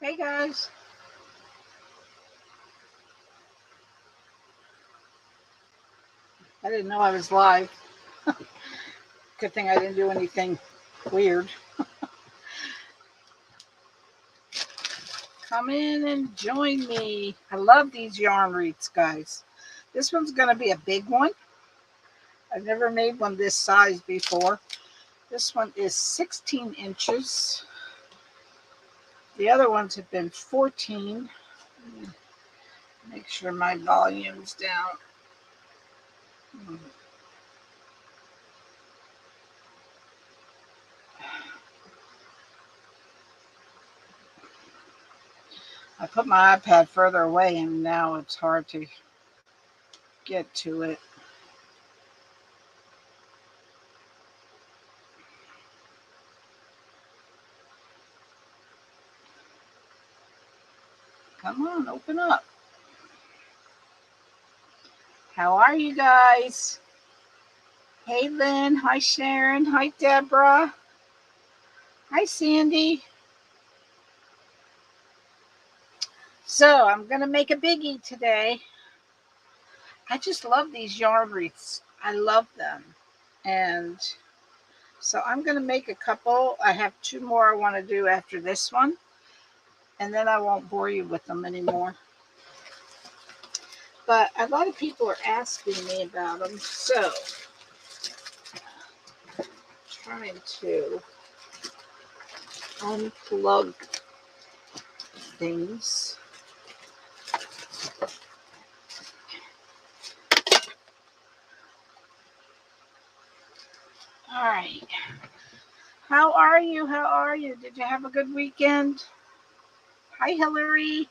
Hey guys, I didn't know I was live. Good thing I didn't do anything weird. Come in and join me. I love these yarn wreaths, guys. This one's going to be a big one. I've never made one this size before. This one is 16 inches. The other ones have been 14. Make sure my volume's down. I put my iPad further away and now it's hard to get to it. Come on, open up. How are you guys? Hey Lynn, hi Sharon, hi Deborah, hi Sandy. So I'm gonna make a biggie today. I just love these yarn wreaths. I love them. And so I'm gonna make a couple. I have two more I want to do after this one. And then I won't bore you with them anymore. But a lot of people are asking me about them. So I'm trying to unplug things. All right. How are you? How are you? Did you have a good weekend? Hi, Hillary.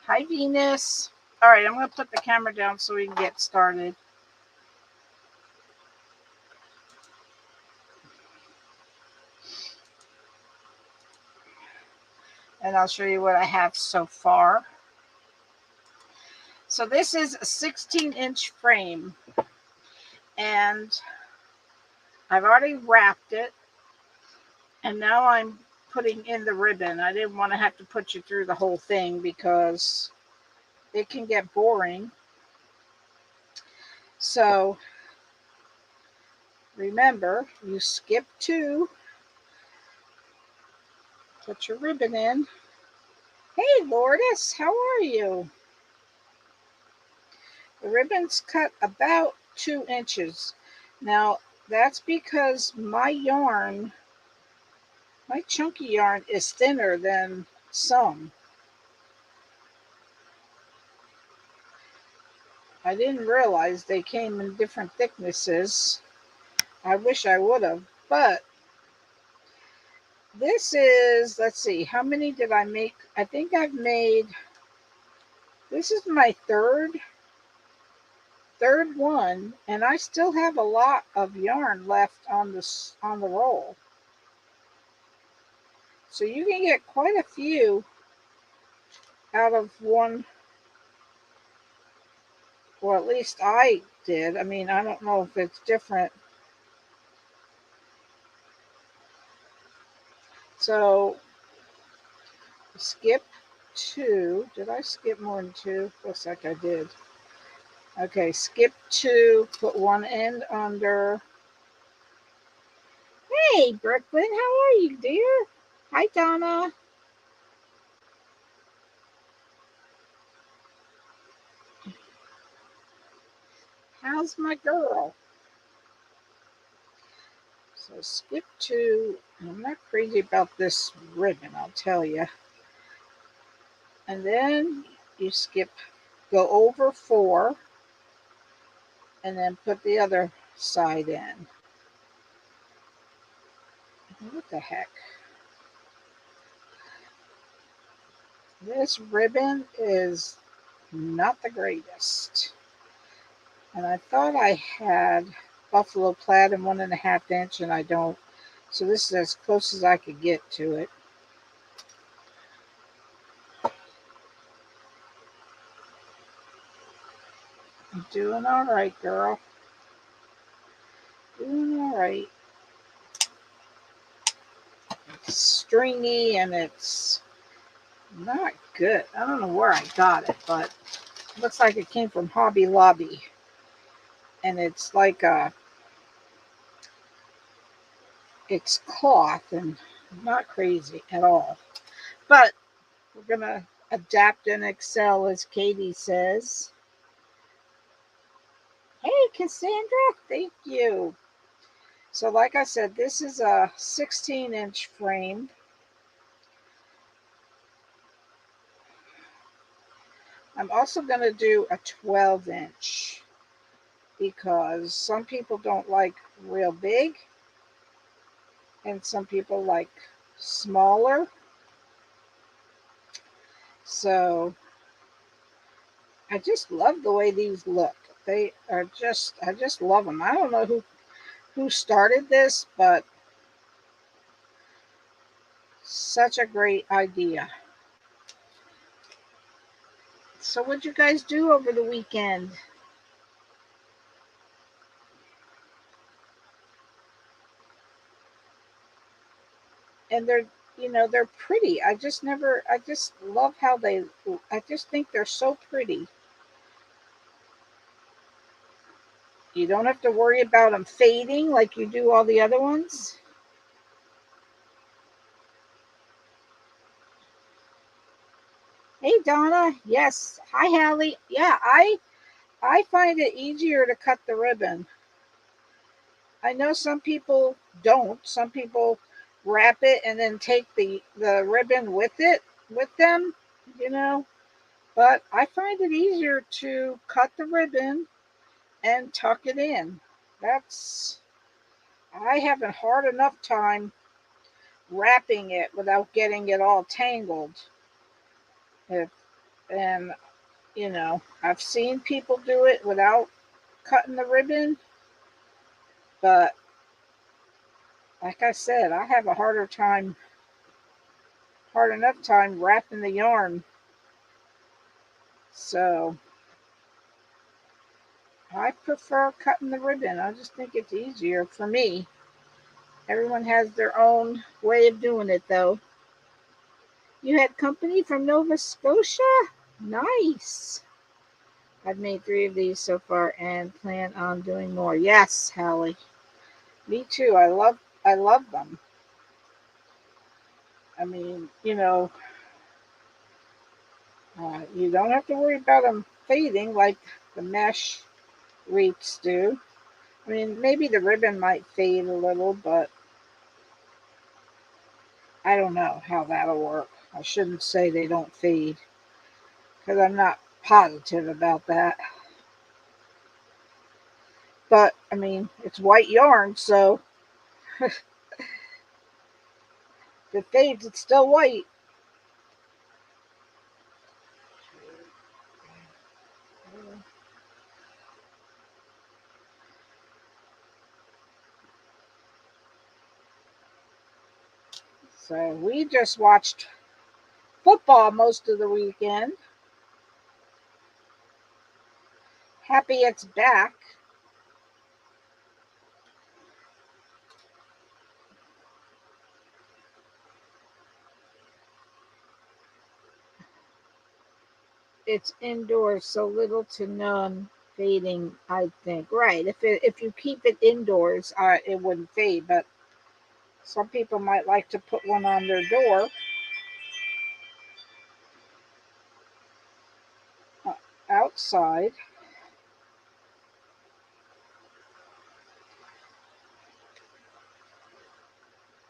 Hi, Venus. All right, I'm going to put the camera down so we can get started. And I'll show you what I have so far. So this is a 16-inch frame. And I've already wrapped it. And now I'm putting in the ribbon. I didn't want to have to put you through the whole thing because it can get boring. So remember, you skip 2. Put your ribbon in. Hey, Lourdes, how are you? The ribbon's cut about 2 inches. Now, that's because my yarn, my chunky yarn, is thinner than some. I didn't realize they came in different thicknesses. I wish I would have, but this is, let's see, how many did I make? I think I've made, this is my third one, and I still have a lot of yarn left on the roll. So you can get quite a few out of one. Well, at least I did. I mean, I don't know if it's different. So skip 2. Did I skip more than 2? Looks like I did. Okay, skip 2, put one end under. Hey, Brooklyn, how are you, dear? Hi, Donna. How's my girl? So skip 2. I'm not crazy about this ribbon, I'll tell you. And then you go over 4, and then put the other side in. What the heck? This ribbon is not the greatest. And I thought I had buffalo plaid in 1.5 inch, and I don't. So this is as close as I could get to it. I'm doing all right, girl. Doing all right. It's stringy and it's Not good. I don't know where I got it, but it looks like it came from Hobby Lobby. And it's like it's cloth and not crazy at all. But we're going to adapt and excel, as Katie says. Hey, Cassandra, thank you. So, like I said, this is a 16-inch frame. I'm also going to do a 12-inch because some people don't like real big and some people like smaller. So I just love the way these look. They are just, I just love them. I don't know who started this, but such a great idea. So what'd you guys do over the weekend? And they're, they're pretty. I just love how I just think they're so pretty. You don't have to worry about them fading like you do all the other ones. Hey Donna, yes. Hi Hallie. Yeah, I find it easier to cut the ribbon. I know some people don't. Some people wrap it and then take the ribbon with them, you know. But I find it easier to cut the ribbon and tuck it in. That's I have a hard enough time wrapping it without getting it all tangled. If and I've seen people do it without cutting the ribbon, but like I said, I have a hard enough time wrapping the yarn. So I prefer cutting the ribbon. I just think it's easier for me. Everyone has their own way of doing it, though. You had company from Nova Scotia? Nice. I've made 3 of these so far and plan on doing more. Yes, Hallie. Me too. I love them. I mean, you don't have to worry about them fading like the mesh wreaths do. I mean, maybe the ribbon might fade a little, but I don't know how that'll work. I shouldn't say they don't fade because I'm not positive about that. But I mean, it's white yarn, so if it fades, it's still white. So we just watched football most of the weekend. Happy it's back. It's indoors, so little to none fading, I think. Right. If you keep it indoors, it wouldn't fade. But some people might like to put one on their door uh, outside.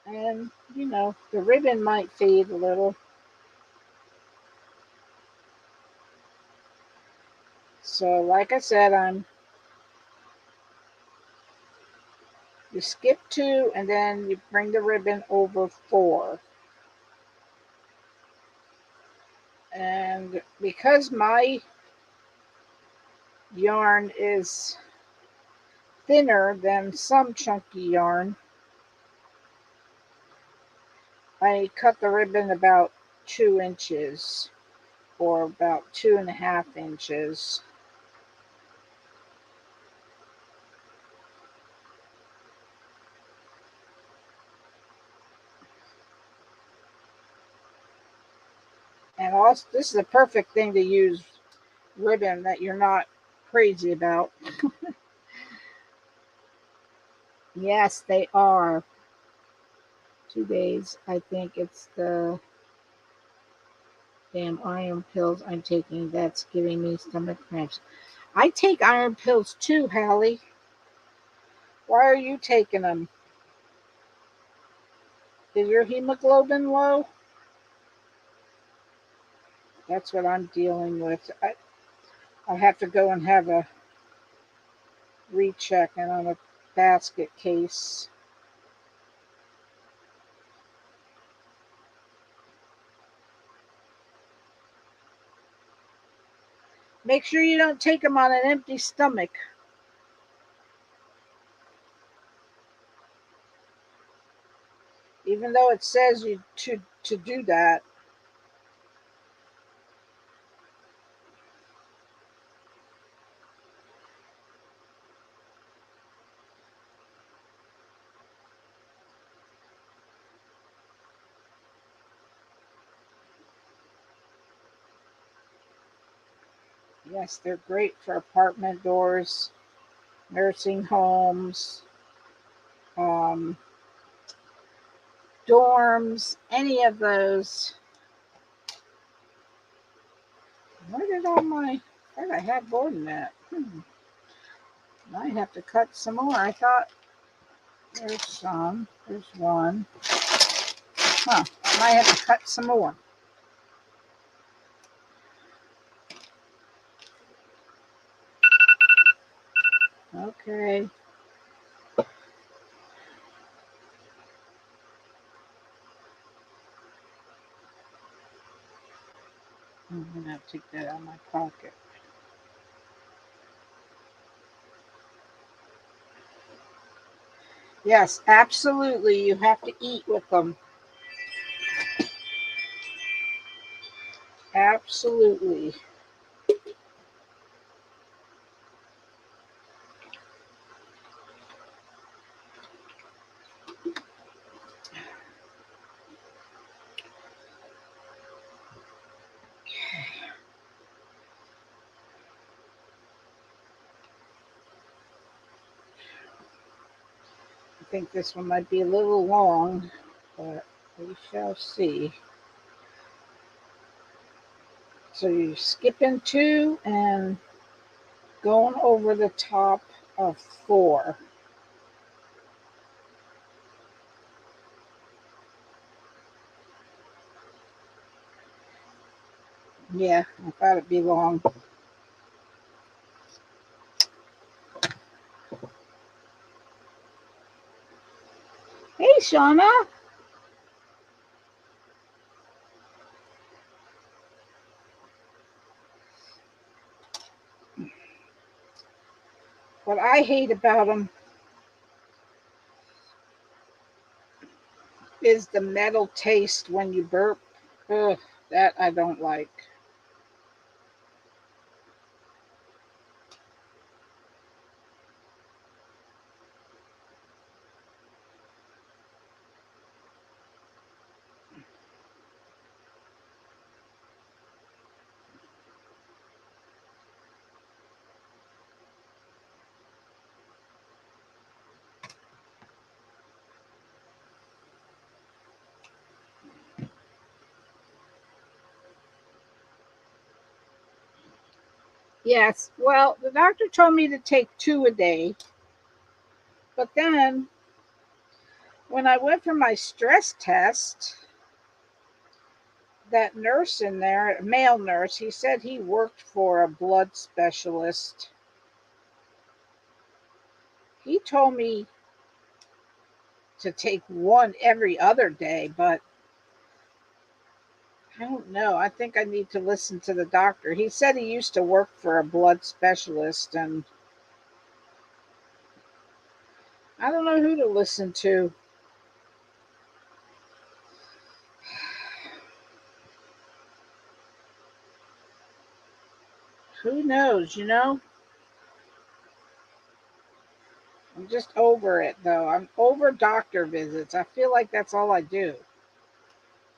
And, the ribbon might fade a little. So, like I said, you skip 2 and then you bring the ribbon over 4. And because my yarn is thinner than some chunky yarn, I cut the ribbon about 2 inches or about 2.5 inches. And also, this is a perfect thing to use ribbon that you're not crazy about. Yes, they are. 2 days. I think it's the damn iron pills I'm taking that's giving me stomach cramps. I take iron pills too, Hallie. Why are you taking them? Is your hemoglobin low? That's what I'm dealing with. I have to go and have a recheck and on a basket case. Make sure you don't take them on an empty stomach. Even though it says you to do that. Yes, they're great for apartment doors, nursing homes, um, dorms, any of those. Where did all my, where did I have more than that? I have to cut some more. I thought there's some. There's one. Huh. I might have to cut some more. Okay. I'm going to have to take that out of my pocket. Yes, absolutely. You have to eat with them. Absolutely. I think this one might be a little long, but we shall see. So you skip in 2 and going over the top of 4. Yeah, I thought it'd be long. Hey, Shauna. What I hate about them is the metal taste when you burp. Ugh, that I don't like. Yes, well, the doctor told me to take 2 a day, but then when I went for my stress test, that nurse in there, a male nurse, he said he worked for a blood specialist. He told me to take 1 every other day, but I don't know. I think I need to listen to the doctor. He said he used to work for a blood specialist, and I don't know who to listen to. Who knows, you know? I'm just over it, though. I'm over doctor visits. I feel like that's all I do.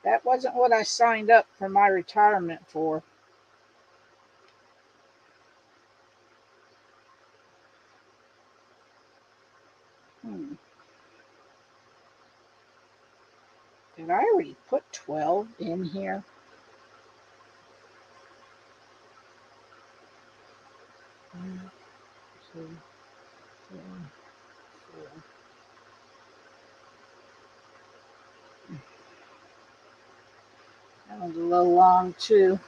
That wasn't what I signed up for my retirement for. Hmm. Did I already put 12 in here? One, two, three, four. That one's a little long too.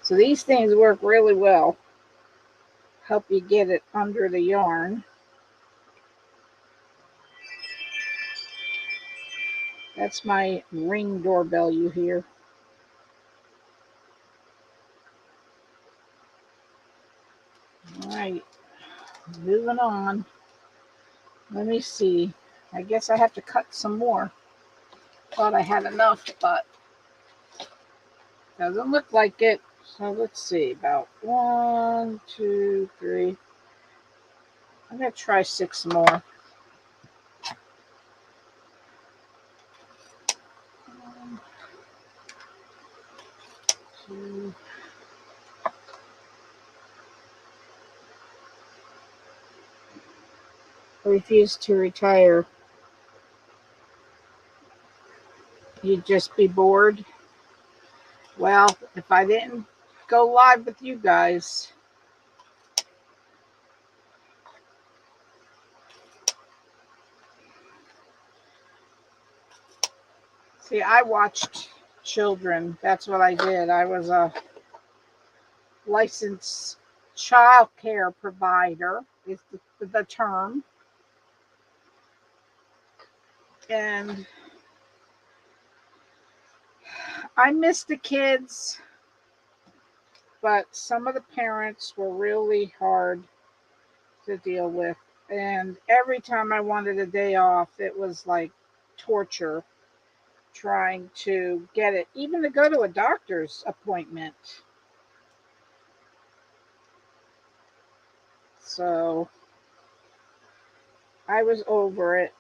So these things work really well. Help you get it under the yarn. That's my Ring doorbell you hear. All right, moving on. Let me see. I guess I have to cut some more. Thought I had enough, but doesn't look like it. So let's see. About 1, 2, 3. I'm going to try 6 more. 1, 2. Refuse to retire. You'd just be bored. Well, if I didn't go live with you guys, see, I watched children. That's what I did. I was a licensed child care provider, is the term. And I miss the kids, but some of the parents were really hard to deal with. And every time I wanted a day off, it was like torture trying to get it, even to go to a doctor's appointment. So I was over it.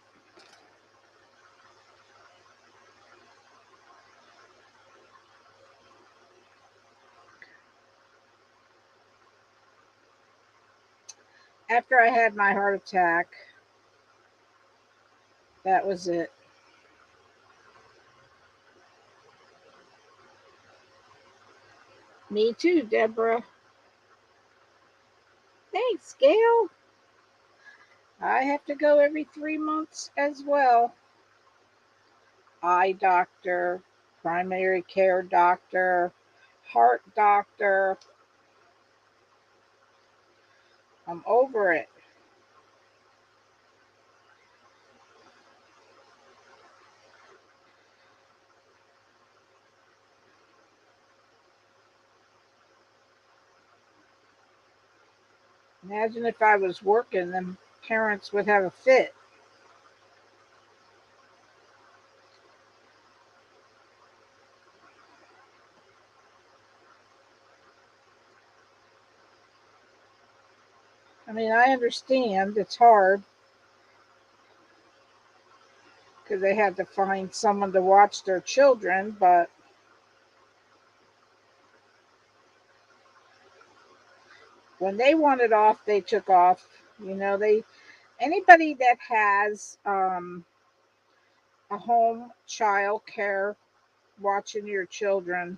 After I had my heart attack, that was it. Me too, Deborah. Thanks, Gail. I have to go every 3 months as well. Eye doctor, primary care doctor, heart doctor. I'm over it. Imagine if I was working, then parents would have a fit. I mean, I understand it's hard because they had to find someone to watch their children, but when they wanted off, they took off. You know, they anybody that has a home child care watching your children,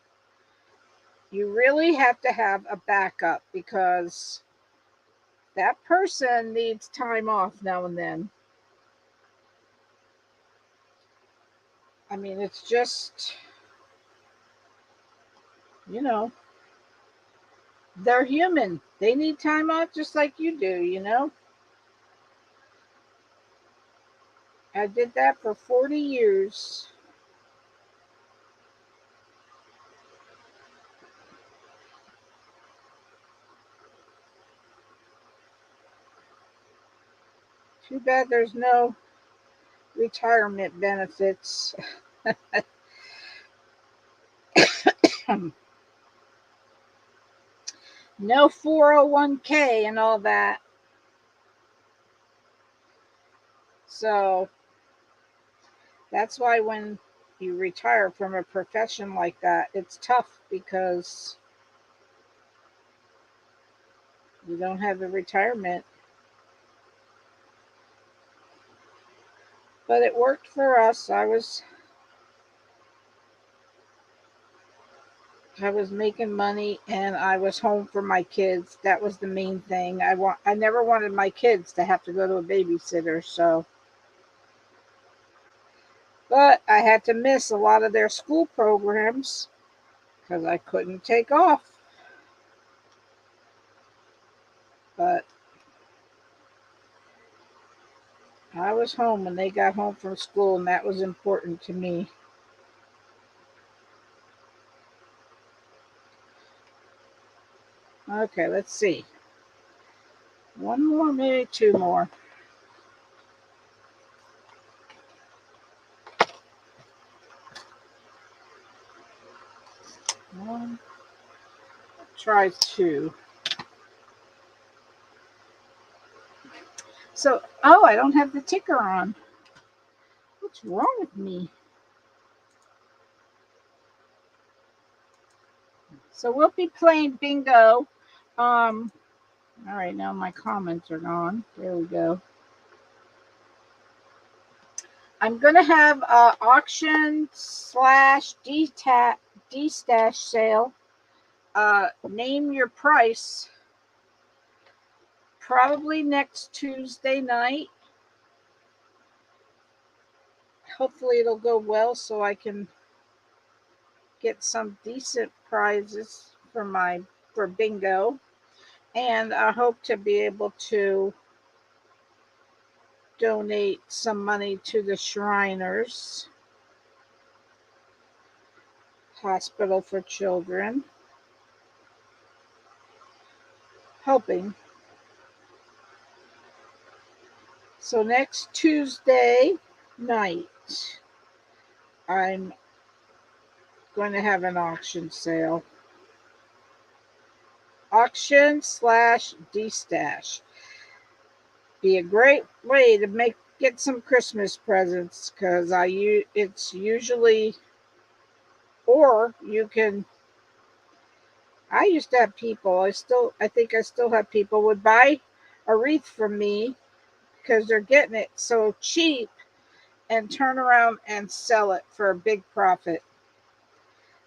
you really have to have a backup because that person needs time off now and then. I mean, it's just, you know, they're human. They need time off just like you do, you know? I did that for 40 years. Too bad there's no retirement benefits. No 401k and all that. So that's why when you retire from a profession like that, it's tough because you don't have the retirement. But it worked for us. I was making money and I was home for my kids. That was the main thing. I never wanted my kids to have to go to a babysitter, so but I had to miss a lot of their school programs because I couldn't take off. But I was home when they got home from school, and that was important to me. Okay, let's see. One more, maybe two more. One, try two. So, oh, I don't have the ticker on. What's wrong with me? So we'll be playing bingo. All right, now my comments are gone. There we go. I'm gonna have a auction slash D-stash sale. Name your price. Probably next Tuesday night. Hopefully it'll go well so I can get some decent prizes for bingo. And I hope to be able to donate some money to the Shriners Hospital for Children. Hoping. So next Tuesday night, I'm going to have an auction sale. Auction slash D-stash. Be a great way to get some Christmas presents because it's usually, or you can. I used to have people. I think I still have people would buy a wreath from me because they're getting it so cheap and turn around and sell it for a big profit.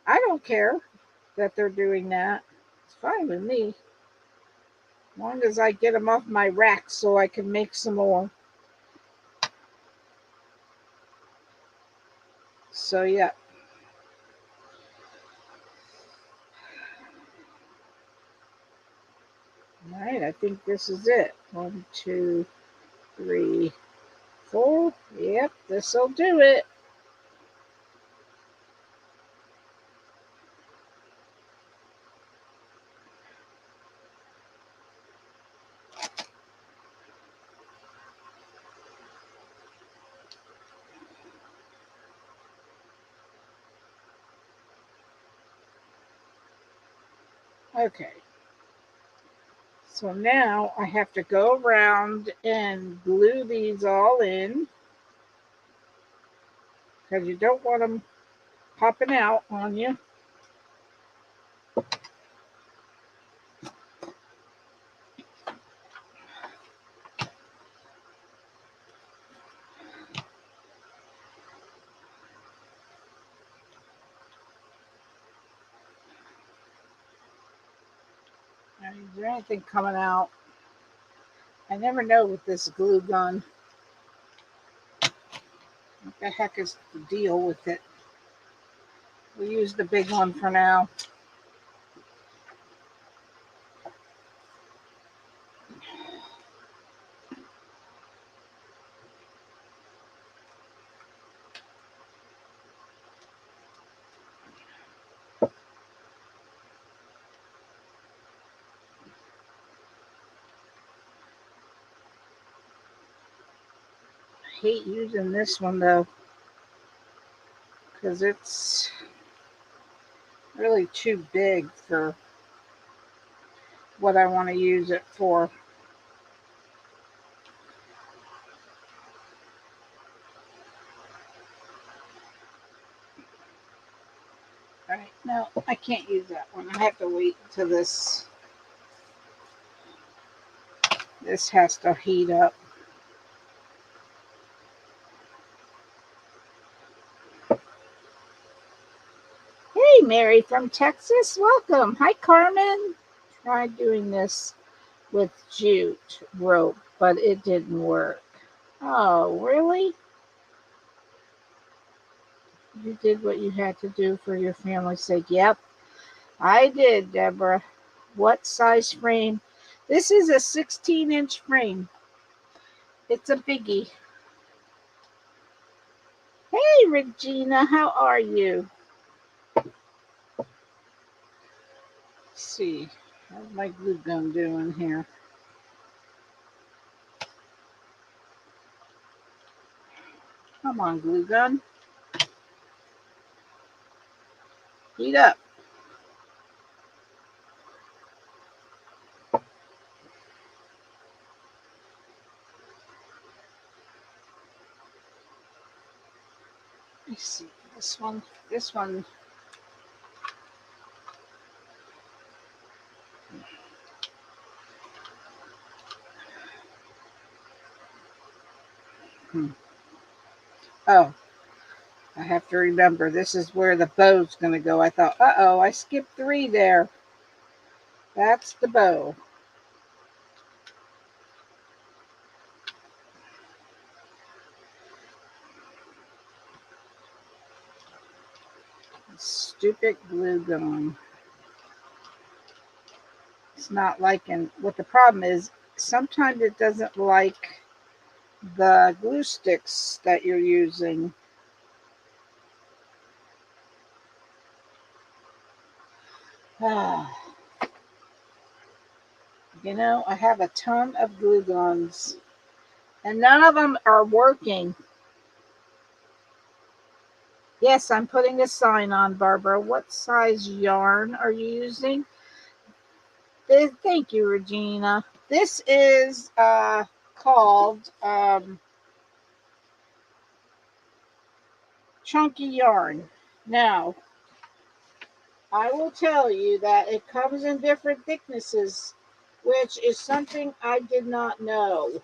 I don't care that they're doing that. It's fine with me. As long as I get them off my rack so I can make some more. So, yeah. All right, I think this is it. 1, 2, 3, 4. Yep, this'll do it. Okay. So now I have to go around and glue these all in because you don't want them popping out on you. Is there anything coming out? I never know with this glue gun. What the heck is the deal with it? We'll use the big one for now. hate using this one though, because it's really too big for what I want to use it for. All right, no, I can't use that one. I have to wait until this has to heat up. Hey, Mary from Texas, welcome. Hi, Carmen. Tried doing this with jute rope, but it didn't work. Oh, really? You did what you had to do for your family's sake. Yep, I did, Deborah. What size frame? This is a 16-inch frame. It's a biggie. Hey, Regina, how are you? Let's see. How's my glue gun doing here? Come on, glue gun. Heat up. Let's see. This one. This one. Oh, I have to remember. This is where the bow's going to go. I thought, uh-oh, I skipped 3 there. That's the bow. Stupid glue gun. It's not liking what the problem is. Sometimes it doesn't like the glue sticks that you're using. You know, I have a ton of glue guns and none of them are working. Yes, I'm putting a sign on, Barbara. What size yarn are you using? Thank you, Regina. This is called chunky yarn. Now, I will tell you that it comes in different thicknesses, which is something I did not know.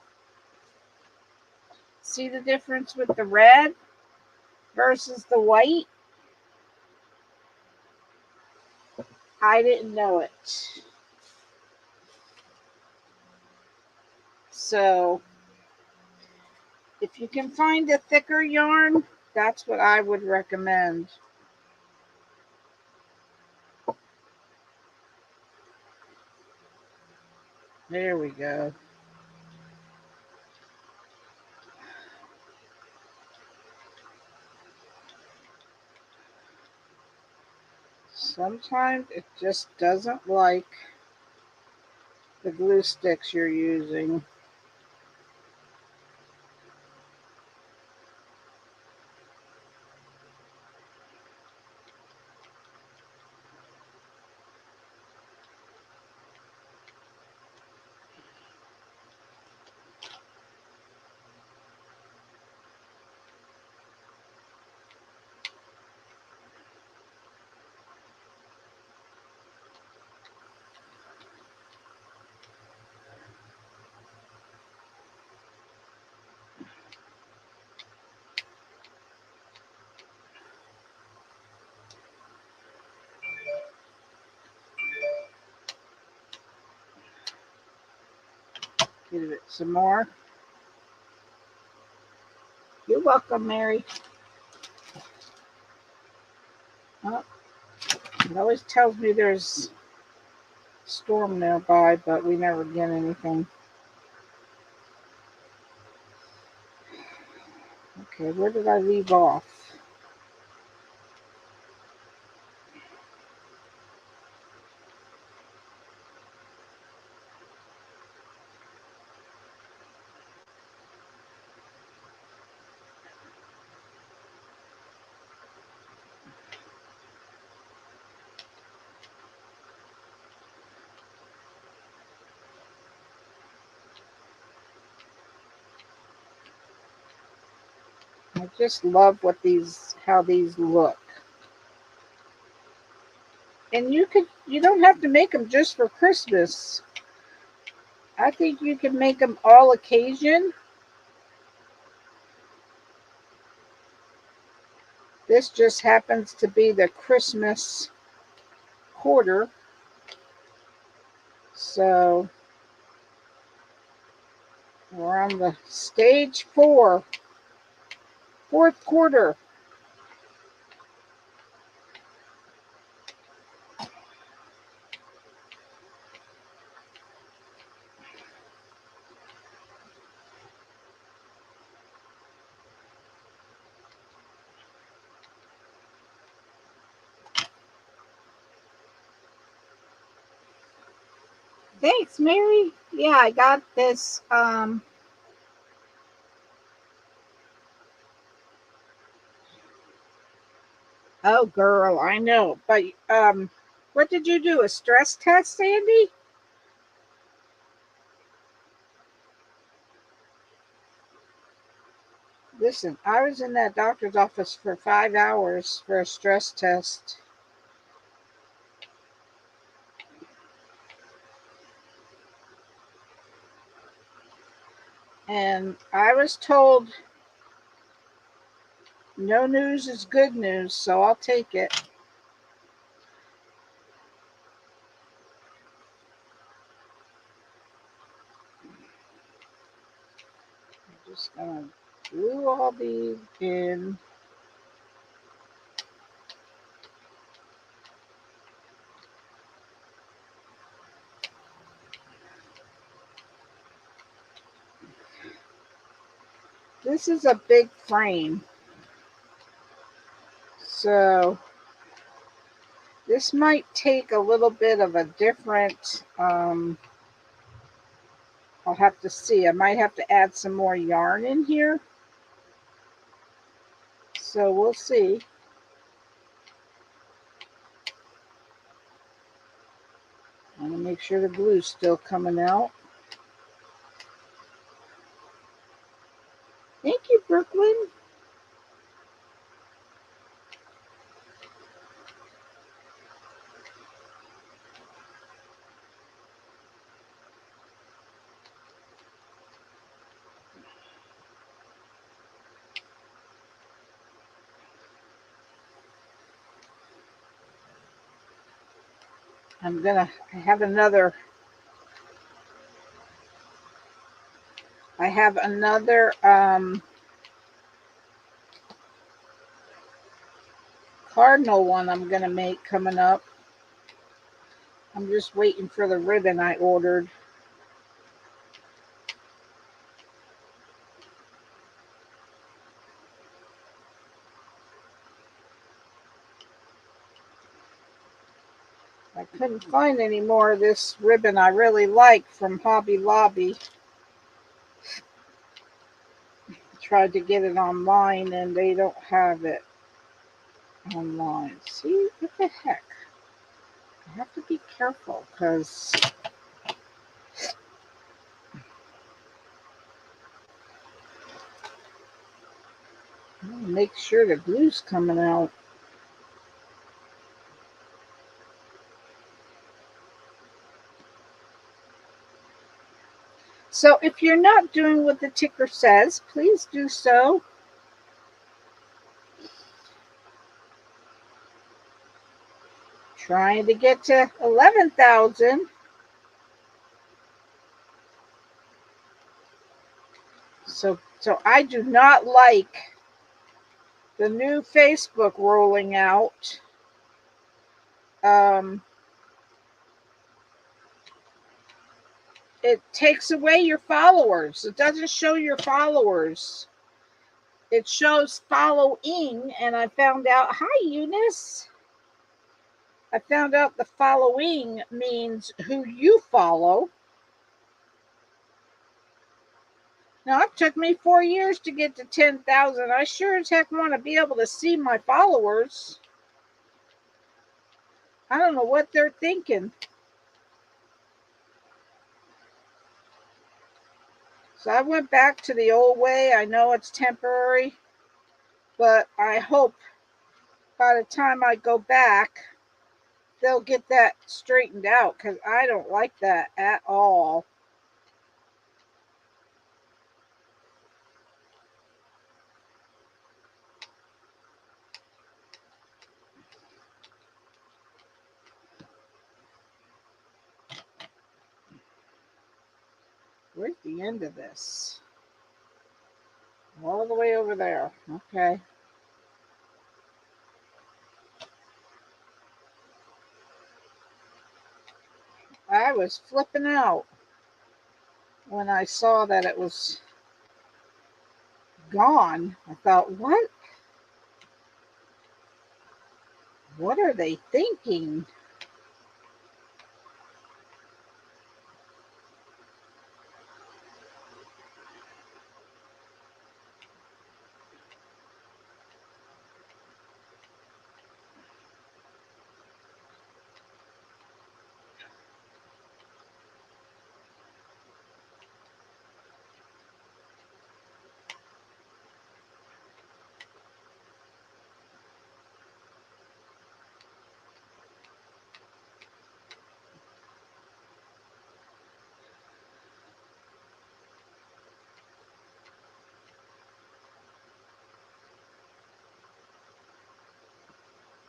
See the difference with the red versus the white? I didn't know it. So, if you can find a thicker yarn, that's what I would recommend. There we go. Sometimes it just doesn't like the glue sticks you're using. Give it some more. You're welcome, Mary. Oh, it always tells me there's a storm nearby, but we never get anything. Okay, where did I leave off? I just love how these look. And you don't have to make them just for Christmas. I think you can make them all occasion. This just happens to be the Christmas quarter. So we're on the stage fourth quarter. Thanks, Mary. Yeah, I got this. Oh, girl, I know. But what did you do? A stress test, Sandy? Listen, I was in that doctor's office for 5 hours for a stress test. And I was told no news is good news, so I'll take it. I'm just going to glue all these in. This is a big frame. So this might take a little bit of a different, I'll have to see. I might have to add some more yarn in here. So we'll see. I want to make sure the glue's still coming out. Thank you, Brooklyn. I have another cardinal one I'm gonna make coming up. I'm just waiting for the ribbon I ordered. I couldn't find any more of this ribbon I really like from Hobby Lobby. Tried to get it online and they don't have it online. See, what the heck? I have to be careful because make sure the glue's coming out. So if you're not doing what the ticker says, please do so. Trying to get to 11,000. So I do not like the new Facebook rolling out. It takes away your followers. It doesn't show your followers. It shows following, and I found out, hi Eunice. I found out the following means who you follow. Now, it took me 4 years to get to 10,000. I sure as heck want to be able to see my followers. I don't know what they're thinking. So I went back to the old way. I know it's temporary. But I hope by the time I go back, they'll get that straightened out because I don't like that at all. Where's the end of this? All the way over there. Okay. I was flipping out when I saw that it was gone. I thought, what? What are they thinking?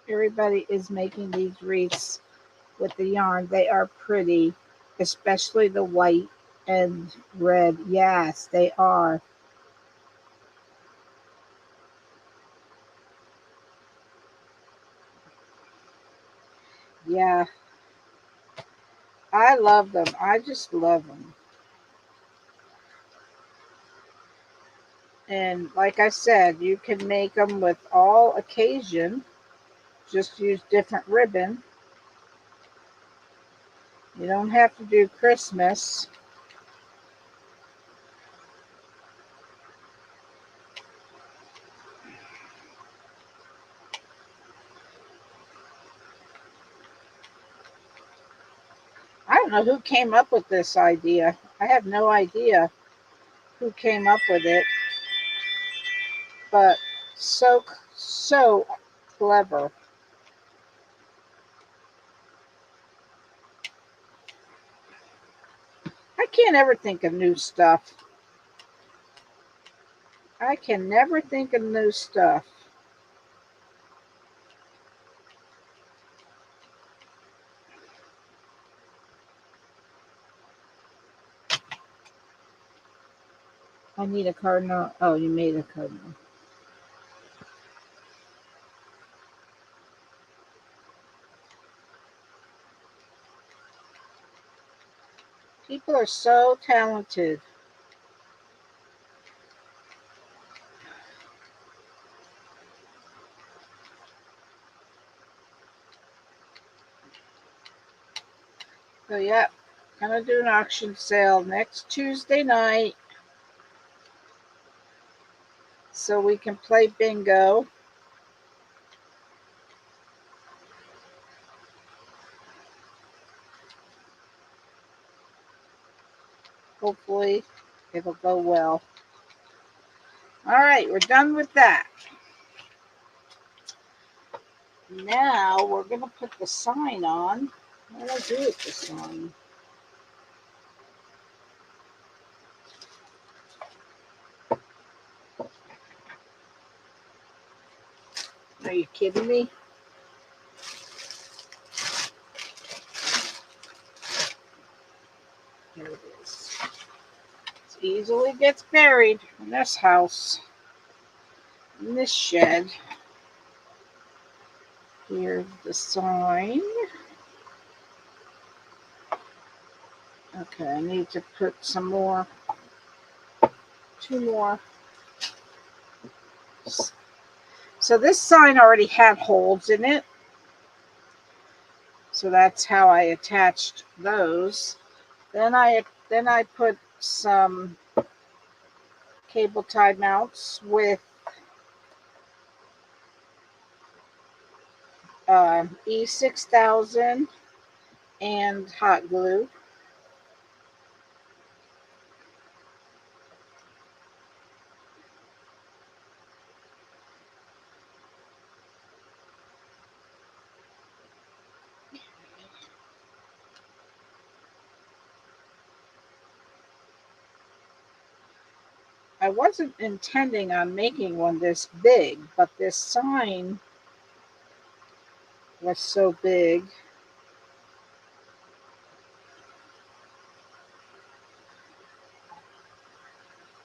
Everybody is making these wreaths with the yarn. They are pretty, especially the white and red. Yes, they are. Yeah, I love them. I just love them. And like I said, you can make them with all occasion. Just use different ribbon. You don't have to do Christmas. I don't know who came up with this idea. I have no idea who came up with it, but so clever. I can't ever think of new stuff. I can never think of new stuff. I need a cardinal. Oh, you made a cardinal. People are so talented. So yeah, gonna do an auction sale next Tuesday night so we can play bingo. Hopefully it'll go well. All right, we're done with that. Now we're gonna put the sign on. What do I do with the sign? Are you kidding me? Here it is. It easily gets buried in this house, in this shed. Here's the sign. Okay, I need to put some more, two more. So this sign already had holes in it. So that's how I attached those. Then I put some cable tie mounts with E6000 and hot glue. I wasn't intending on making one this big, but this sign was so big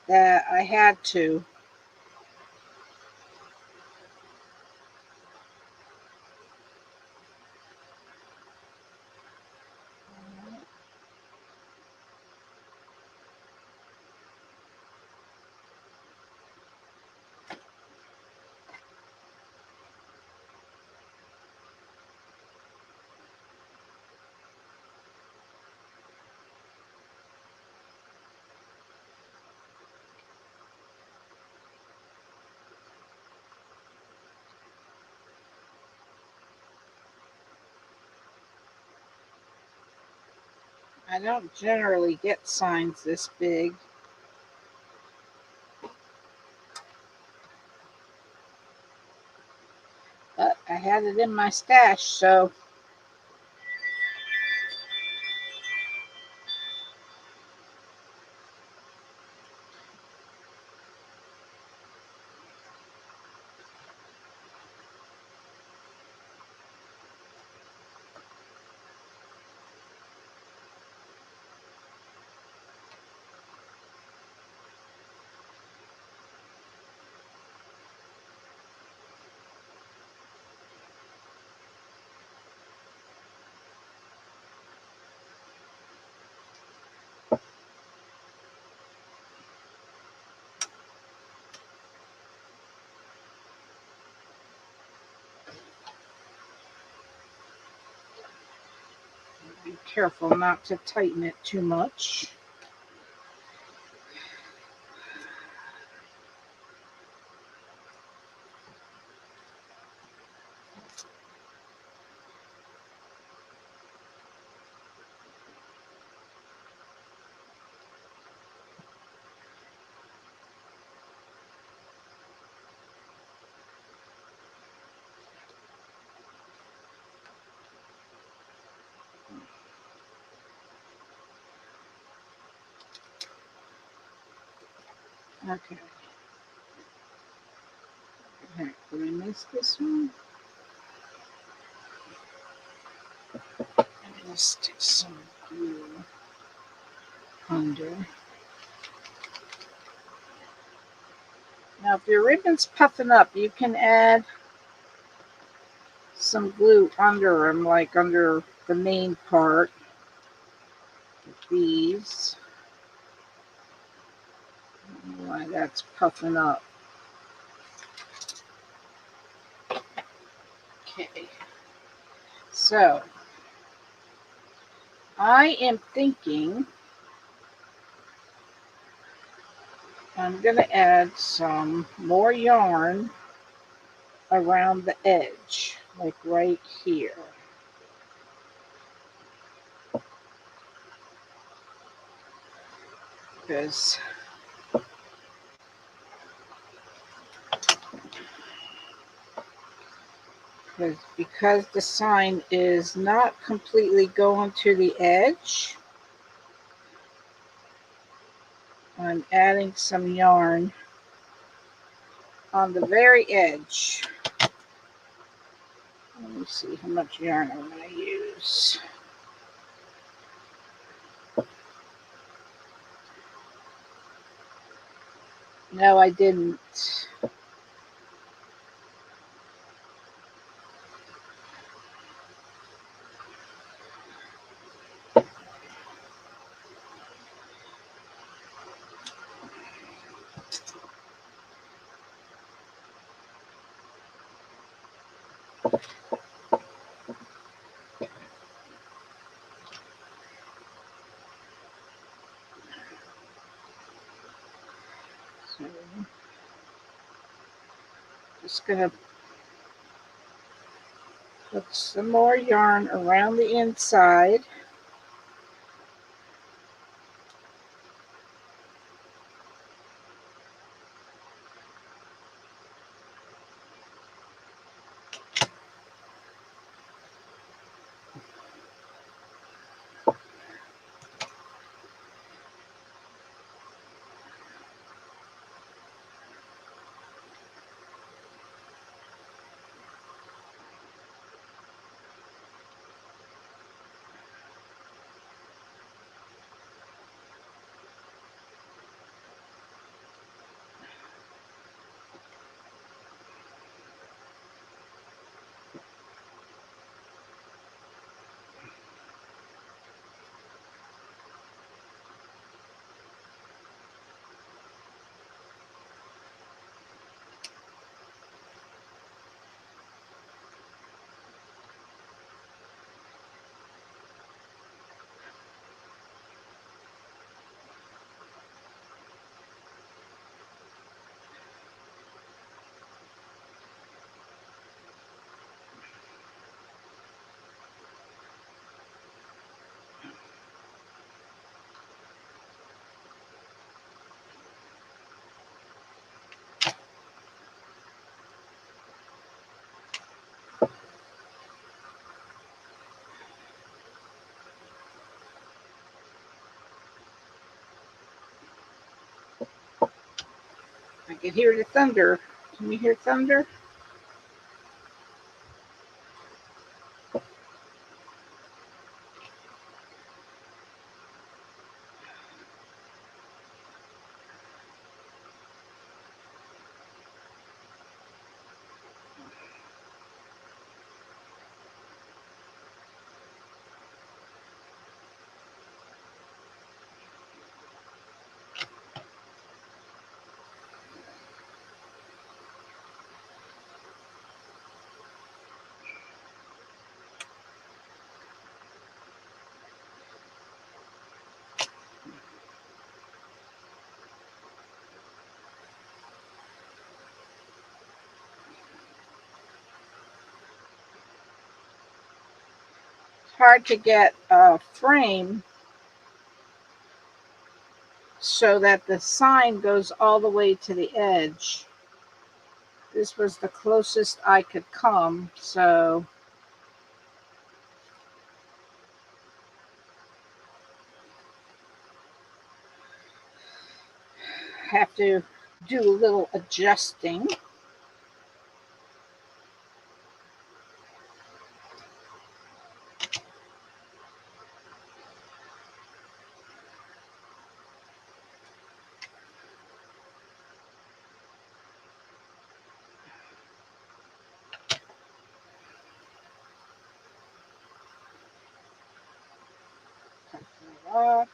that I had to. I don't generally get signs this big, but I had it in my stash, so be careful not to tighten it too much. Okay. Alright, did I miss this one? I'm going to stick some glue under. Now, if your ribbon's puffing up, you can add some glue under them, like under the main part. These. I don't know why that's puffing up. Okay. So, I am thinking I'm going to add some more yarn around the edge, like right here. Because the sign is not completely going to the edge, I'm adding some yarn on the very edge. Let me see how much yarn I'm going to use. No, I didn't. So, just going to put some more yarn around the inside. I can hear the thunder. Can you hear thunder? It's hard to get a frame so that the sign goes all the way to the edge. This was the closest I could come, so have to do a little adjusting. All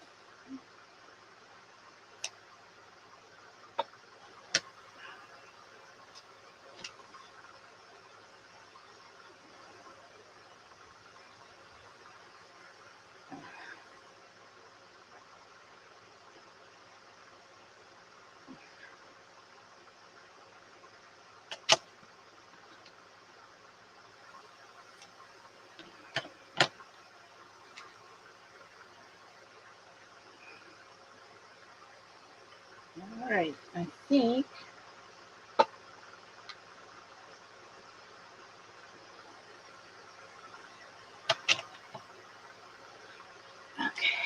right, I think okay.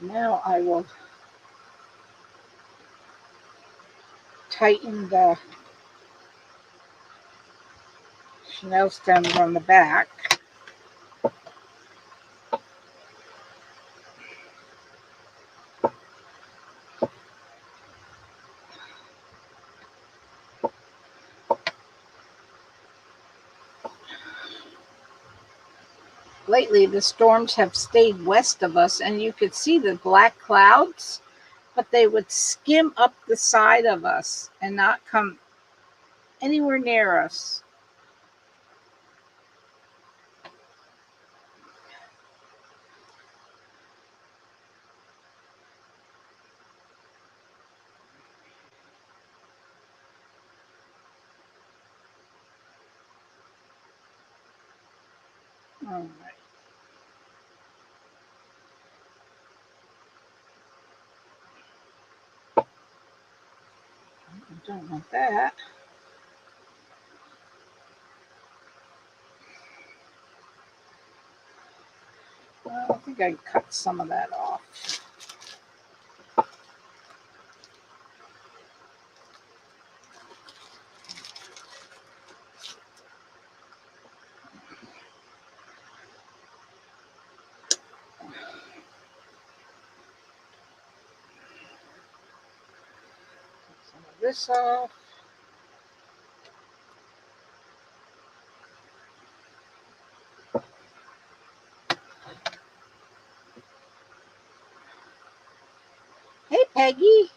Now I will tighten the Chanel stems on the back. Lately, the storms have stayed west of us, and you could see the black clouds, but they would skim up the side of us and not come anywhere near us. All right. I don't want that. Well, I think I can cut some of that off. Some of this off. Hey, Peggy.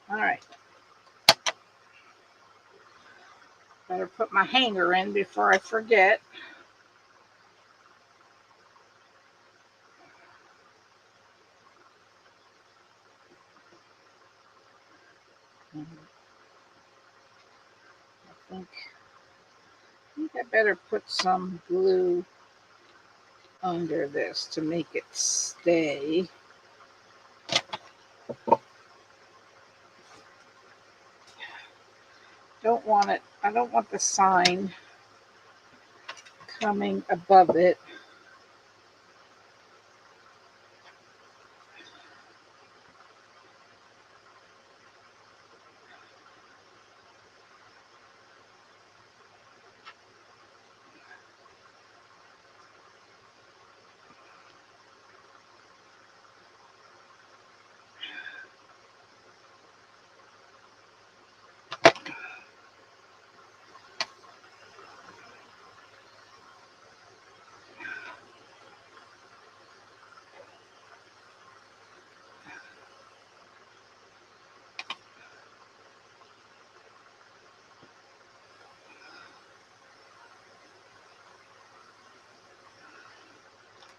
All right. Better put my hanger in before I forget. I think, I better put some glue under this to make it stay. Don't want it, I don't want the sign coming above it.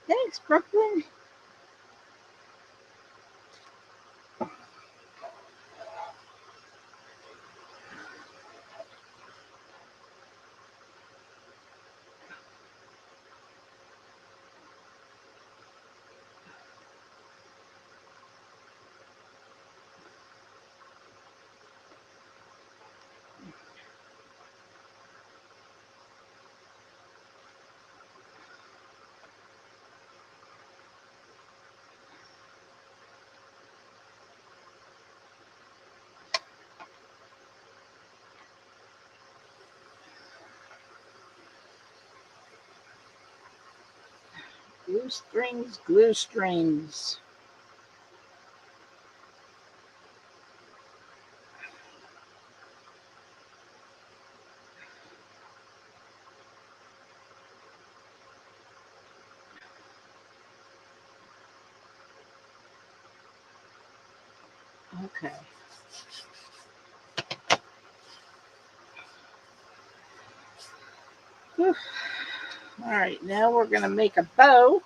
Thanks, Brooklyn. Glue strings, glue strings. Okay. Whew. All right, now we're going to make a bow.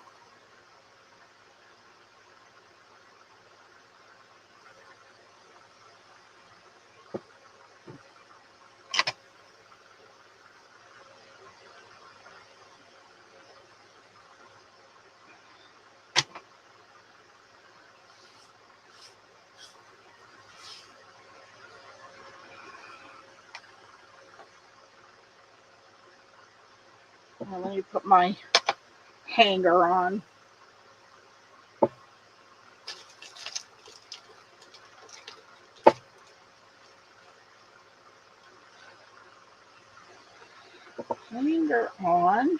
Well, let me put my hanger on. Hanger on.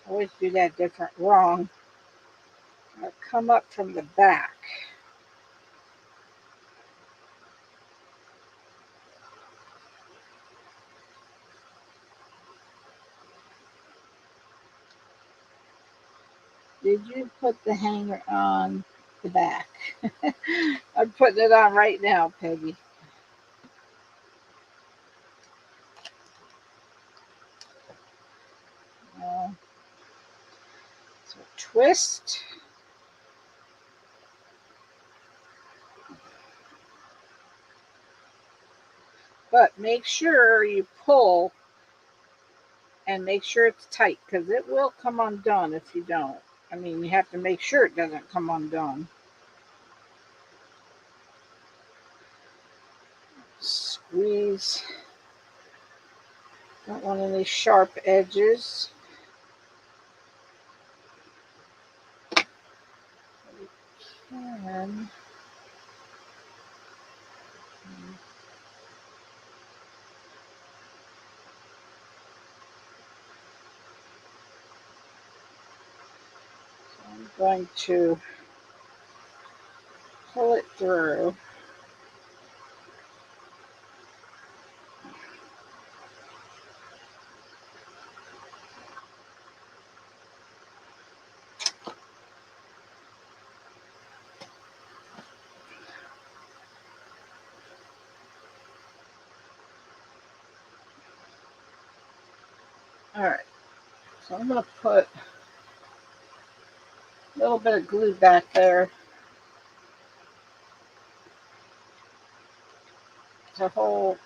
Always do that different, wrong. I'll come up from the back. Did you put the hanger on the back? I'm putting it on right now, Peggy. So twist. But make sure you pull and make sure it's tight because it will come undone if you don't. I mean, you have to make sure it doesn't come undone. Squeeze. Don't want any sharp edges. And I'm going to pull it through. All right, so I'm going to put a little bit of glue back there to hold,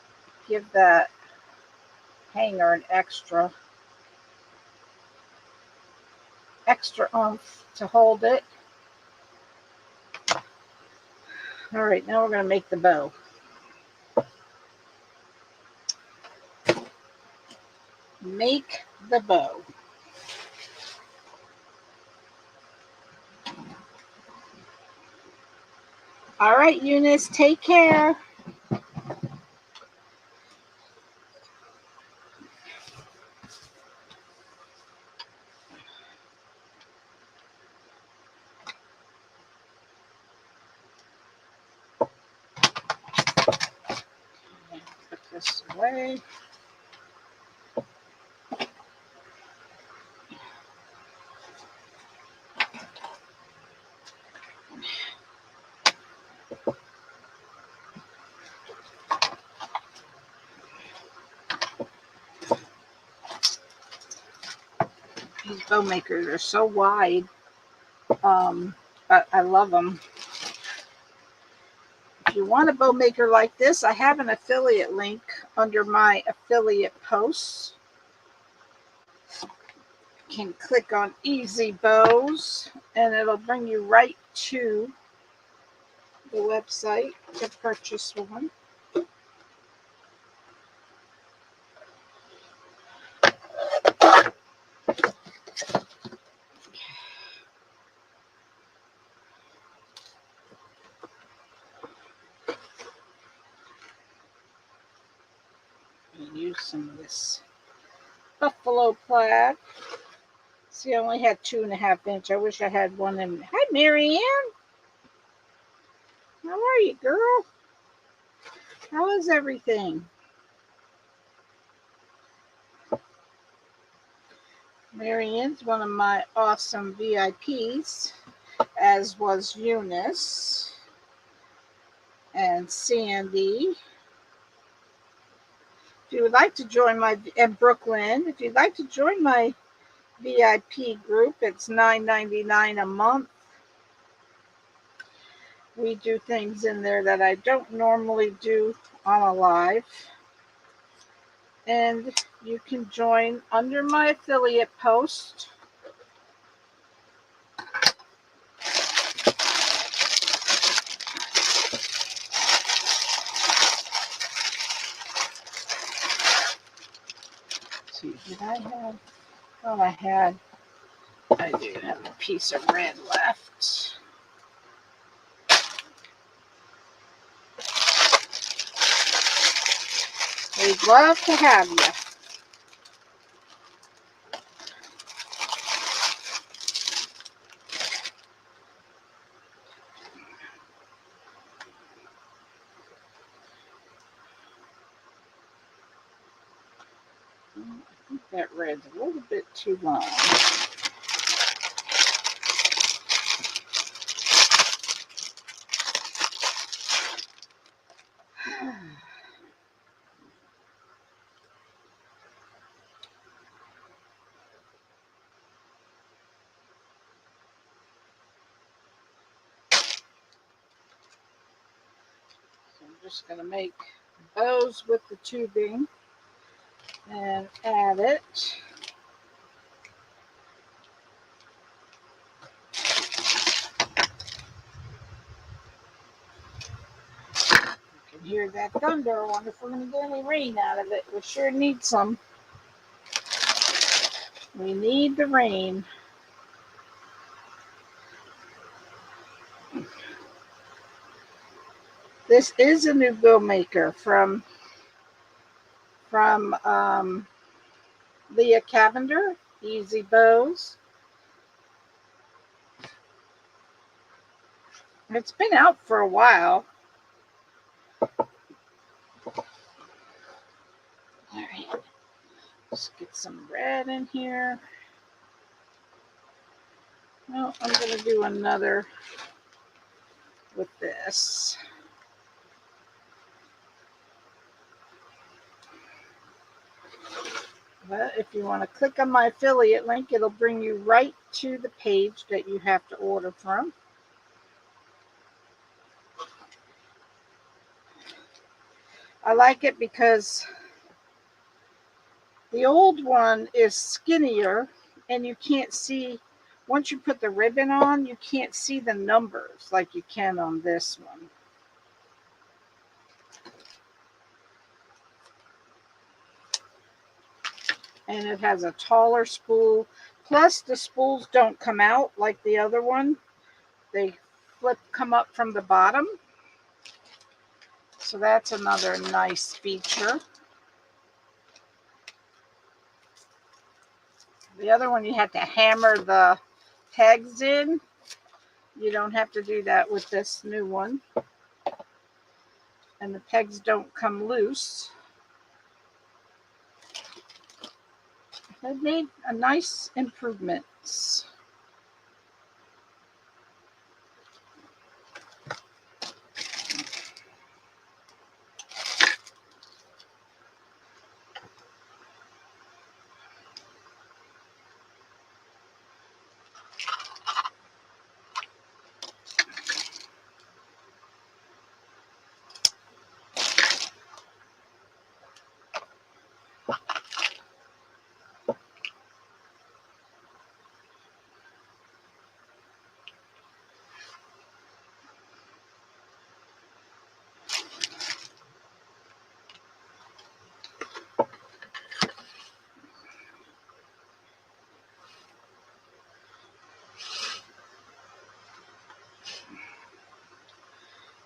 give that hanger an extra oomph to hold it. All right, now we're going to make the bow. Make the bow. All right, Eunice, take care. Put this away. These bow makers are so wide. I love them. If you want a bow maker like this, I have an affiliate link under my affiliate posts. You can click on Easy Bows and it'll bring you right to the website to purchase one. Use some of this buffalo plaid. See, I only had 2.5 inch. I wish I had one in. Hi, Marianne. How are you, girl? How is everything? Marianne's one of my awesome VIPs, as was Eunice and Sandy. If you would like to join and Brooklyn, if you'd like to join my VIP group, it's $9.99 a month. We do things in there that I don't normally do on a live. And you can join under my affiliate post. Let's see, did I have? Oh, I do have a piece of red left. We'd love to have you. I think that red's a little bit too long. So I'm just going to make bows with the tubing and add it. You can hear that thunder. I wonder if we're going to get any rain out of it. We sure need some. We need the rain. This is a new bow maker from Leah Cavender, Easy Bows. It's been out for a while. All right, let's get some red in here. Well, I'm going to do another with this. But if you want to click on my affiliate link, it'll bring you right to the page that you have to order from. I like it because the old one is skinnier and you can't see, once you put the ribbon on, you can't see the numbers like you can on this one. And it has a taller spool. Plus the spools don't come out like the other one. They come up from the bottom. So that's another nice feature. The other one, you had to hammer the pegs in. You don't have to do that with this new one. And the pegs don't come loose. They've made a nice improvements.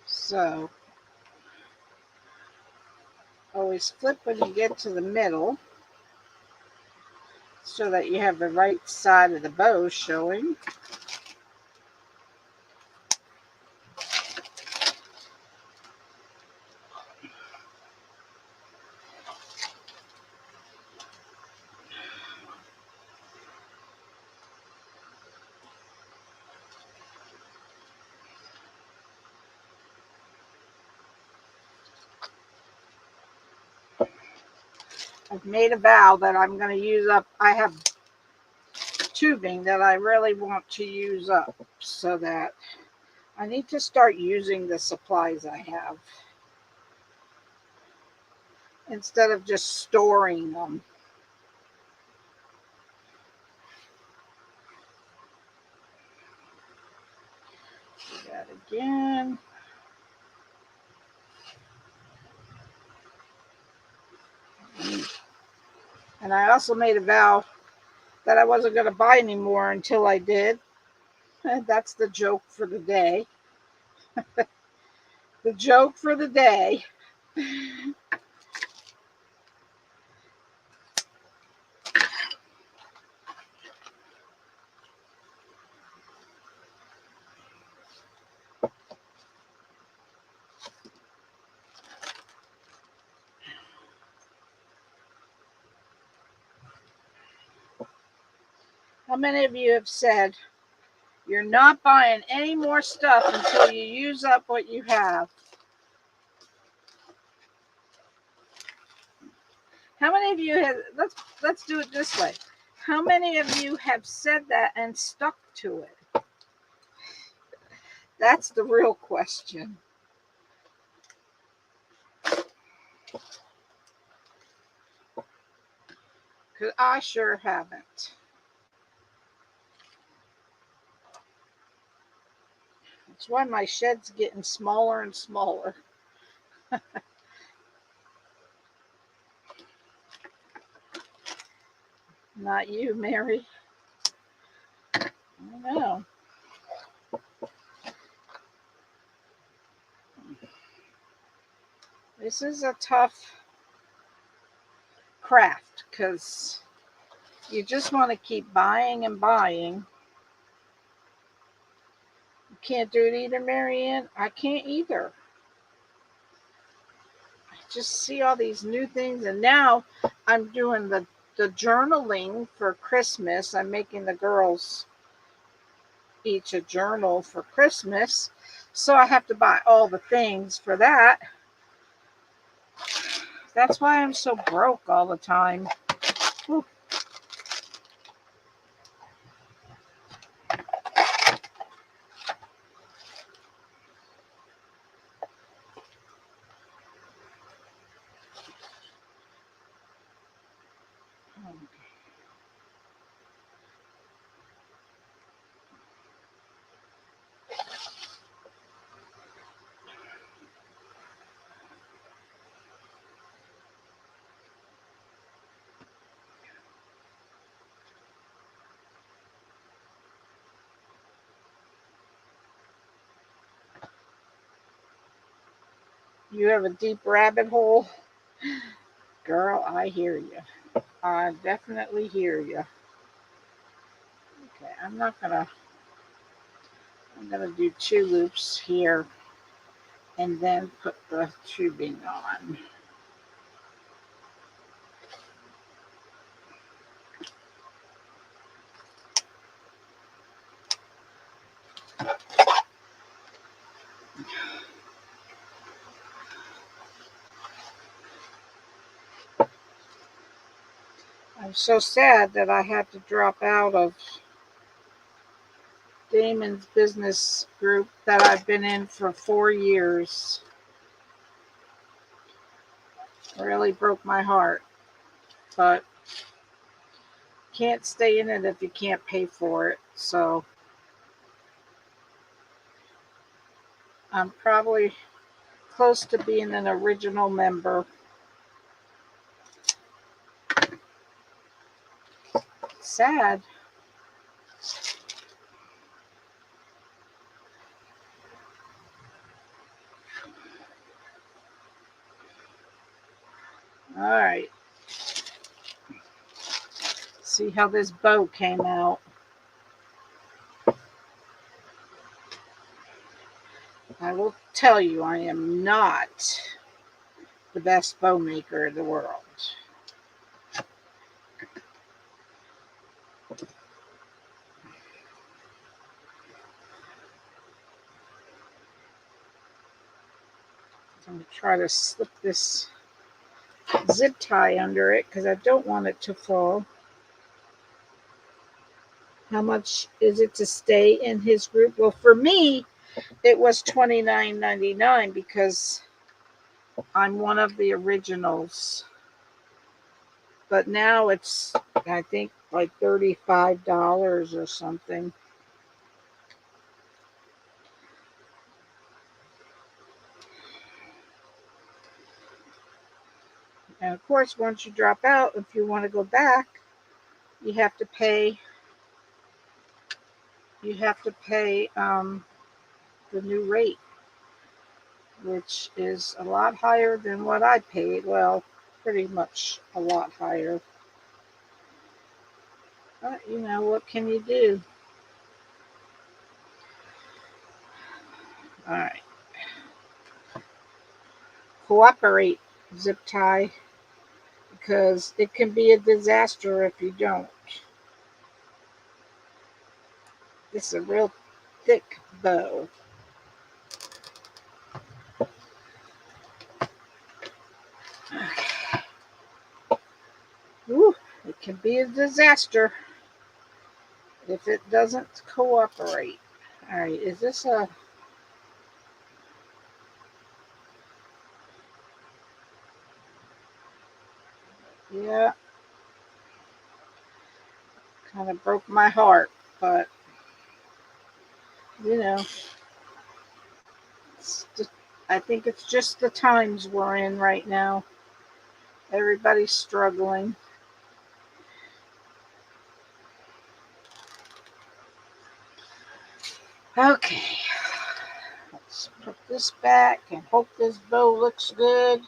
So always flip when you get to the middle so that you have the right side of the bow showing. I've made a vow that I'm going to use up. I have tubing that I really want to use up, so that I need to start using the supplies I have instead of just storing them. Do that again. And I also made a vow that I wasn't going to buy anymore until I did. And that's the joke for the day. The joke for the day. How many of you have said you're not buying any more stuff until you use up what you have? How many of you have, let's do it this way. How many of you have said that and stuck to it? That's the real question. Because I sure haven't. That's why my shed's getting smaller and smaller. Not you, Mary. I know. This is a tough craft because you just want to keep buying and buying. You can't do it either, Marianne. I can't either. I just see all these new things, and now I'm doing the journaling for Christmas. I'm making the girls each a journal for Christmas, so I have to buy all the things for that. That's why I'm so broke all the time. You have a deep rabbit hole? Girl, I hear you. I definitely hear you. Okay, I'm gonna do 2 loops here and then put the tubing on. I'm so sad that I had to drop out of Damon's business group that I've been in for 4 years. It really broke my heart, but can't stay in it if you can't pay for it. So I'm probably close to being an original member. Sad. All right. See how this bow came out. I will tell you, I am not the best bow maker in the world. I'm going to try to slip this zip tie under it because I don't want it to fall. How much is it to stay in his group? Well, for me, it was $29.99 because I'm one of the originals. But now it's, I think, like $35 or something. And of course, once you drop out, if you want to go back, you have to pay. You have to pay the new rate, which is a lot higher than what I paid. Well, pretty much a lot higher. But you know, what can you do? All right, cooperate, zip tie, because it can be a disaster if you don't. This is a real thick bow. Ooh, it can be a disaster if it doesn't cooperate. All right, is this a... Yeah, kind of broke my heart, but you know, just, I think it's just the times we're in right now. Everybody's struggling. Okay, let's put this back and hope this bow looks good.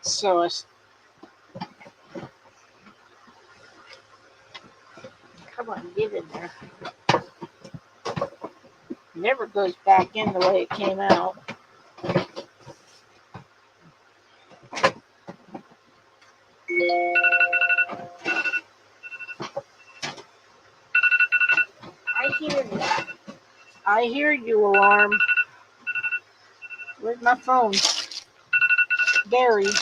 So it's... Come on, get in there. Never goes back in the way it came out. I hear you. I hear you, alarm. Where's my phone? Buried.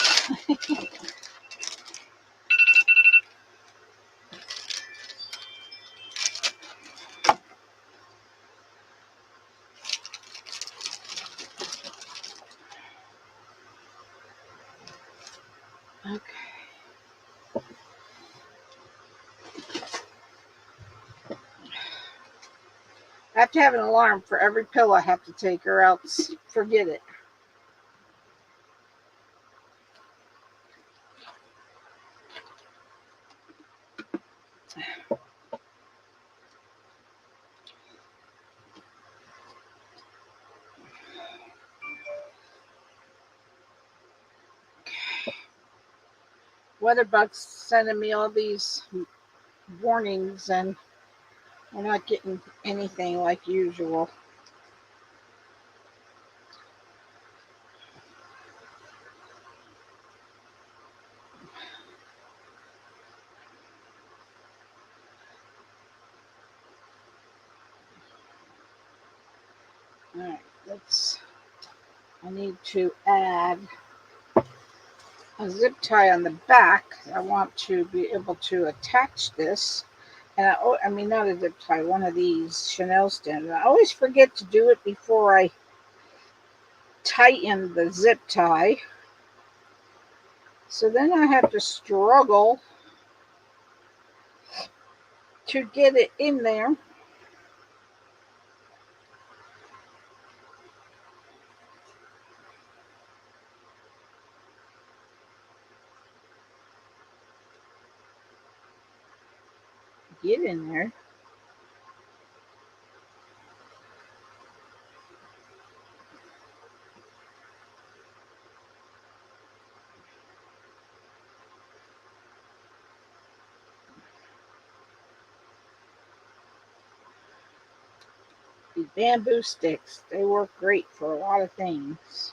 Okay. I have to have an alarm for every pill I have to take, or else forget it. Weatherbugs sending me all these warnings, and we're not getting anything like usual. All right, I need to add a zip tie on the back. I want to be able to attach this. And I mean, not a zip tie, one of these Chanel stands. I always forget to do it before I tighten the zip tie. So then I have to struggle to get it in there. Get in there. These bamboo sticks, they work great for a lot of things.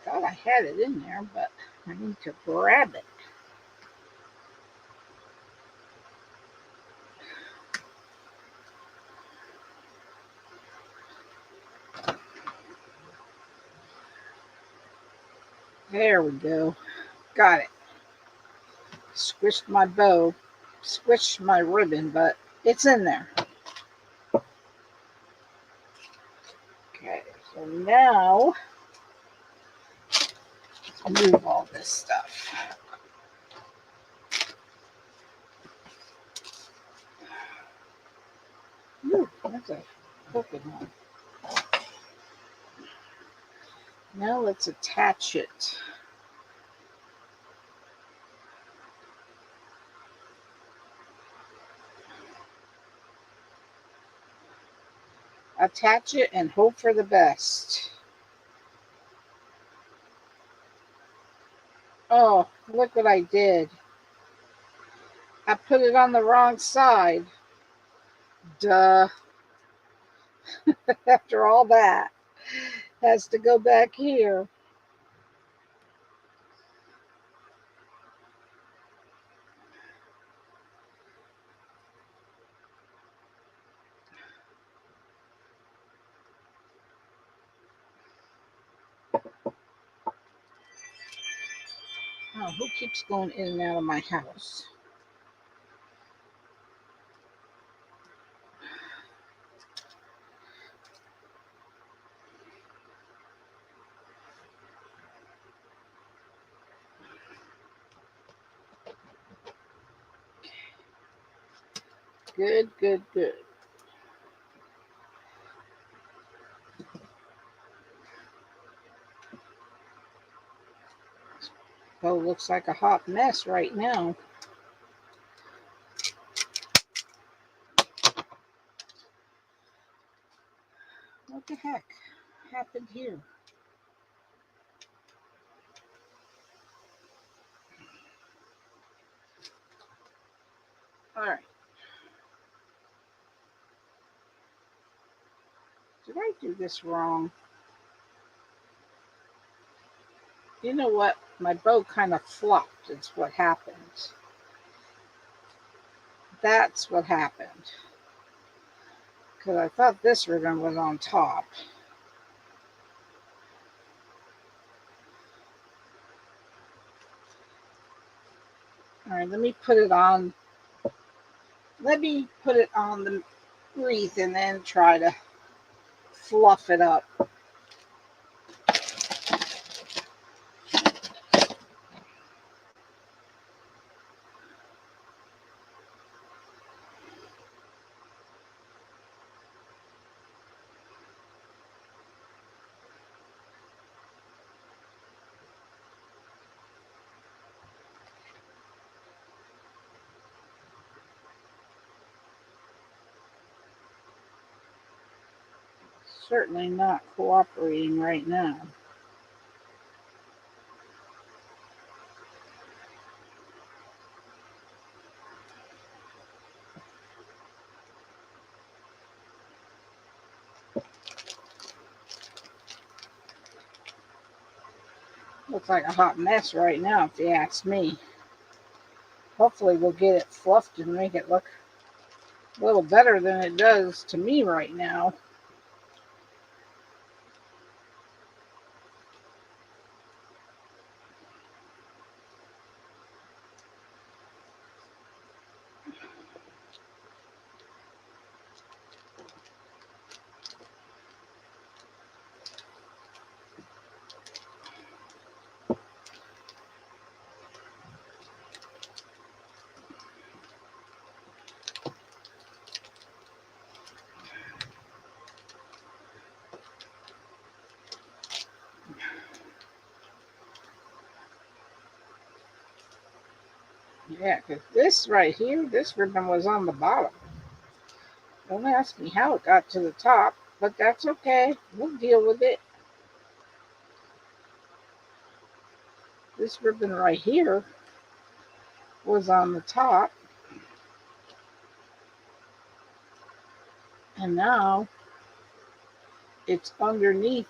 Thought I had it in there, but I need to grab it. There we go. Got it. Squished my bow, squished my ribbon, but it's in there. Okay, so now let's move all this stuff. Ooh, that's a crooked one. Now let's attach it. Attach it and hope for the best. Oh, look what I did. I put it on the wrong side. Duh. After all that, has to go back here. Oh, who keeps going in and out of my house? Good, good, good. Oh, looks like a hot mess right now. What the heck happened here? All right. Did I do this wrong? You know what? My bow kind of flopped. It's what happened. That's what happened. Because I thought this ribbon was on top. All right, let me put it on Let me put it on the wreath and then try to fluff it up. Certainly not cooperating right now. Looks like a hot mess right now, if you ask me. Hopefully we'll get it fluffed and make it look a little better than it does to me right now. Yeah, because this right here, this ribbon was on the bottom. Don't ask me how it got to the top, but that's okay. We'll deal with it. This ribbon right here was on the top, and now it's underneath.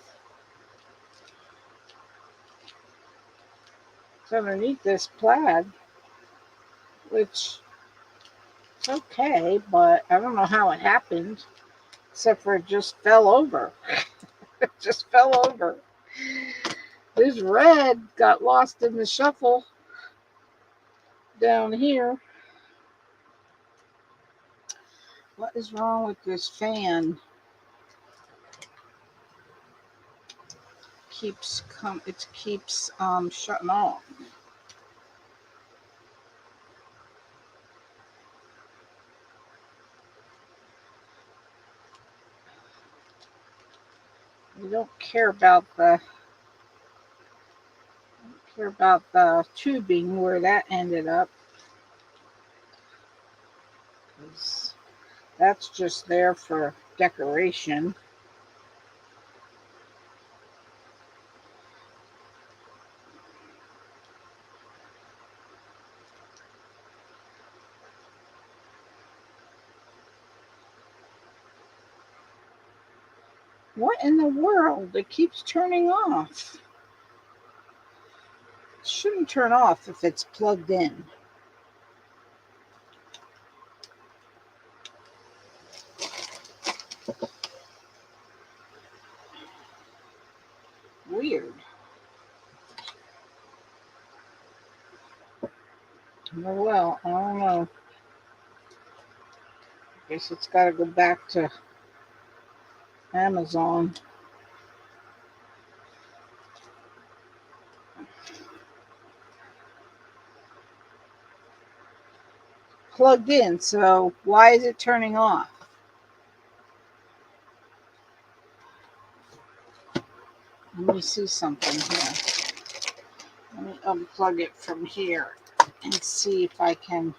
It's underneath this plaid, which is okay, but I don't know how it happened, except for it just fell over. It just fell over. This red got lost in the shuffle down here. What is wrong with this fan? It keeps shutting off. We don't care about the tubing where that ended up. That's just there for decoration. What in the world? It keeps turning off. It shouldn't turn off if it's plugged in. Weird. Oh, well, I don't know. Guess it's got to go back to Amazon. Plugged in, so why is it turning off? Let me see something here. Let me unplug it from here and see if I can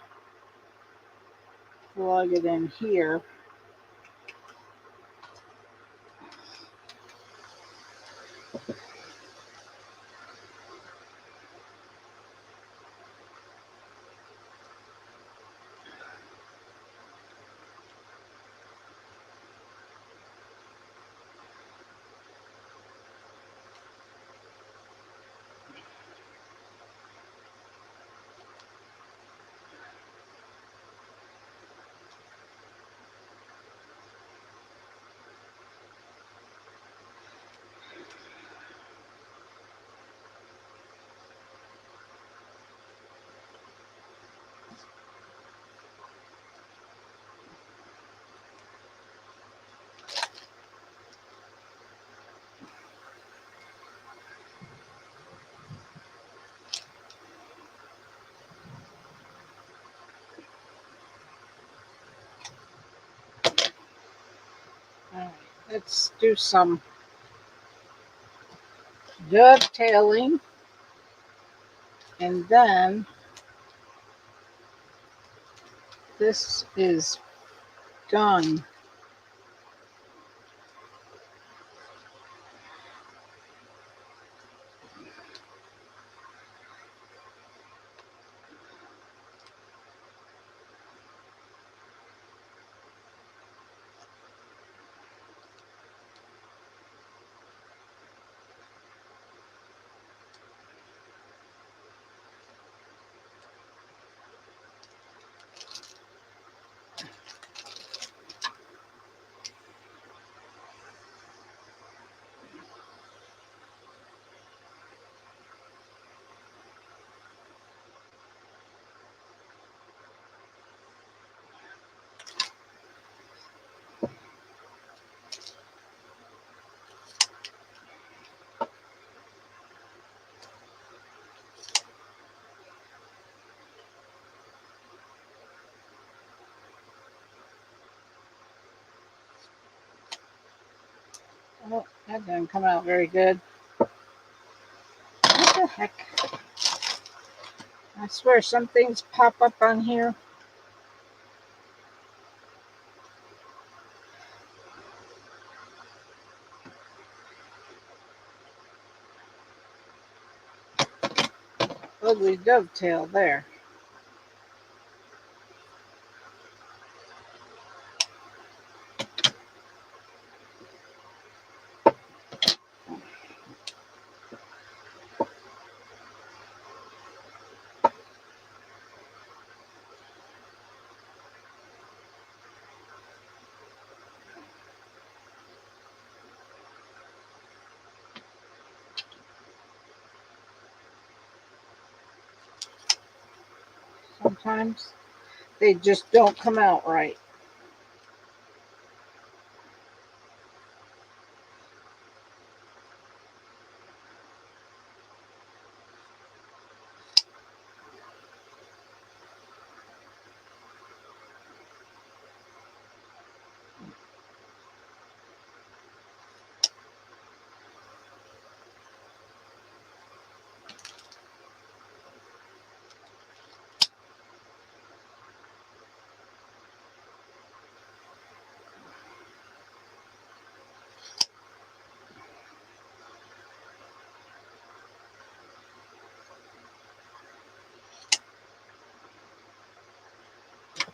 plug it in here. All right, let's do some dovetailing, and then this is done. Oh, that didn't come out very good. What the heck? I swear some things pop up on here. Ugly dovetail there. Sometimes they just don't come out right.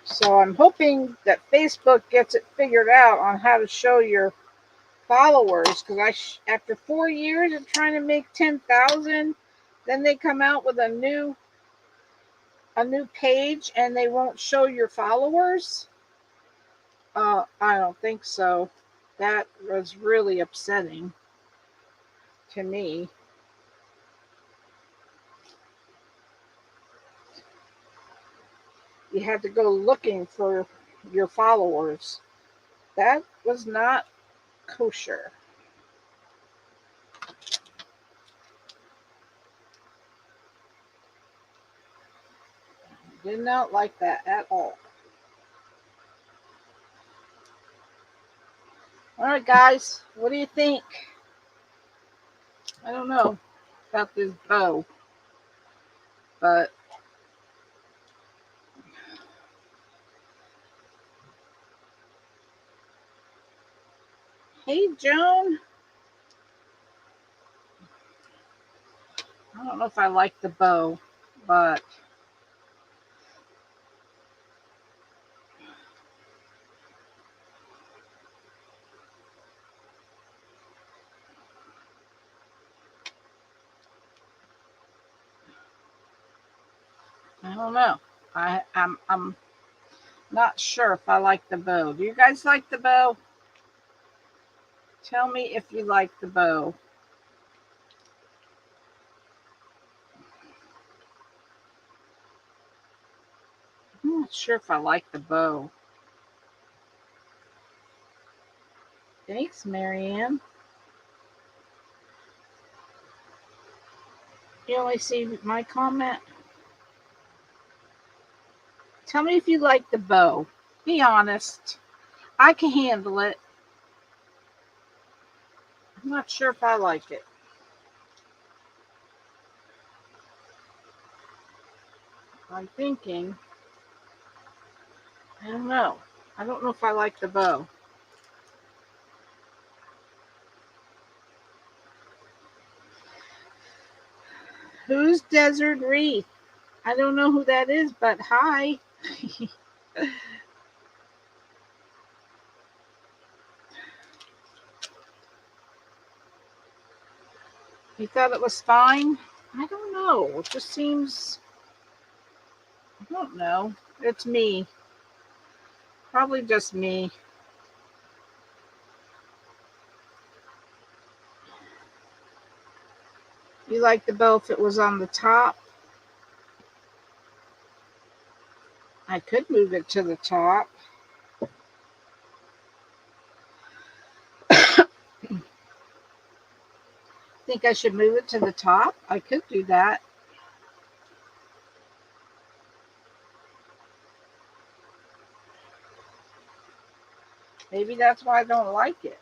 So I'm hoping that Facebook gets it figured out on how to show your followers, because after 4 years of trying to make 10,000, then they come out with a new page and they won't show your followers. I don't think so. That was really upsetting to me. You had to go looking for your followers. That was not kosher. Did not like that at all. All right, guys, what do you think? I don't know about this bow, but hey, Joan, I don't know if I like the bow, but I don't know. I'm not sure if I like the bow. Do you guys like the bow? Tell me if you like the bow. I'm not sure if I like the bow. Thanks, Marianne. You only see my comment? Tell me if you like the bow. Be honest. I can handle it. I'm not sure if I like it. I'm thinking, I don't know. I don't know if I like the bow. Who's Desert Wreath? I don't know who that is, but hi. You thought it was fine? I don't know. It just seems, I don't know. It's me. Probably just me. You like the bow if it was on the top? I could move it to the top. Think I should move it to the top? I could do that. Maybe that's why I don't like it.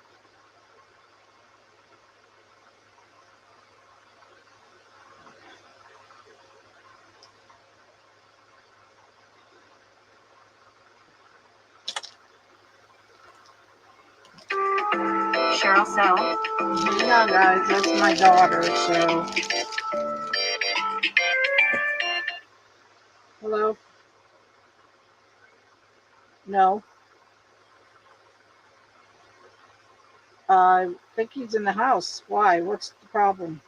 Cheryl Sell. Hang on, guys. That's my daughter, so. Hello? No. I think he's in the house. Why? What's the problem?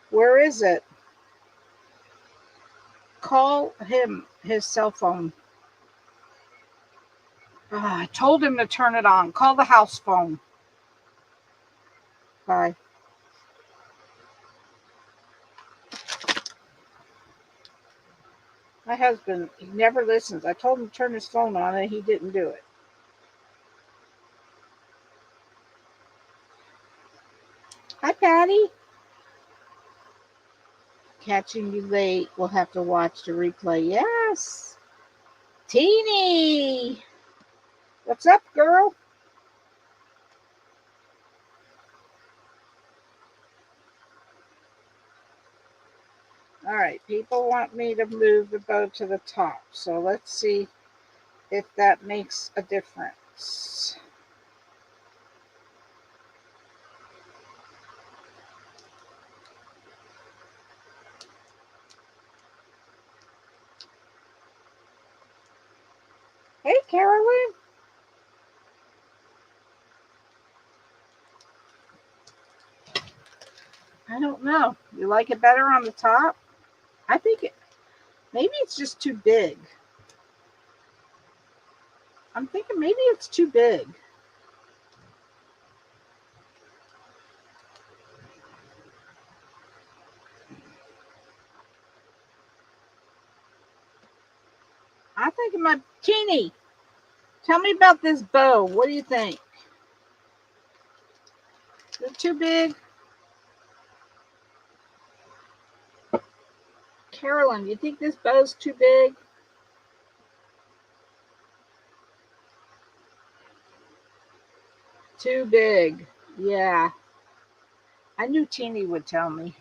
Where is it? Call him his cell phone. I told him to turn it on. Call the house phone. Bye. My husband, he never listens. I told him to turn his phone on and he didn't do it. Hi, Patty. Catching you late. We'll have to watch the replay. Yes. Teeny. What's up, girl? All right. People want me to move the bow to the top. So let's see if that makes a difference. Hey, Carolyn. I don't know. You like it better on the top? I think maybe it's just too big. I'm thinking maybe it's too big. I think it might. Teeny, tell me about this bow. What do you think? Is it too big? Carolyn, you think this bow's too big? Too big. Yeah. I knew Teeny would tell me.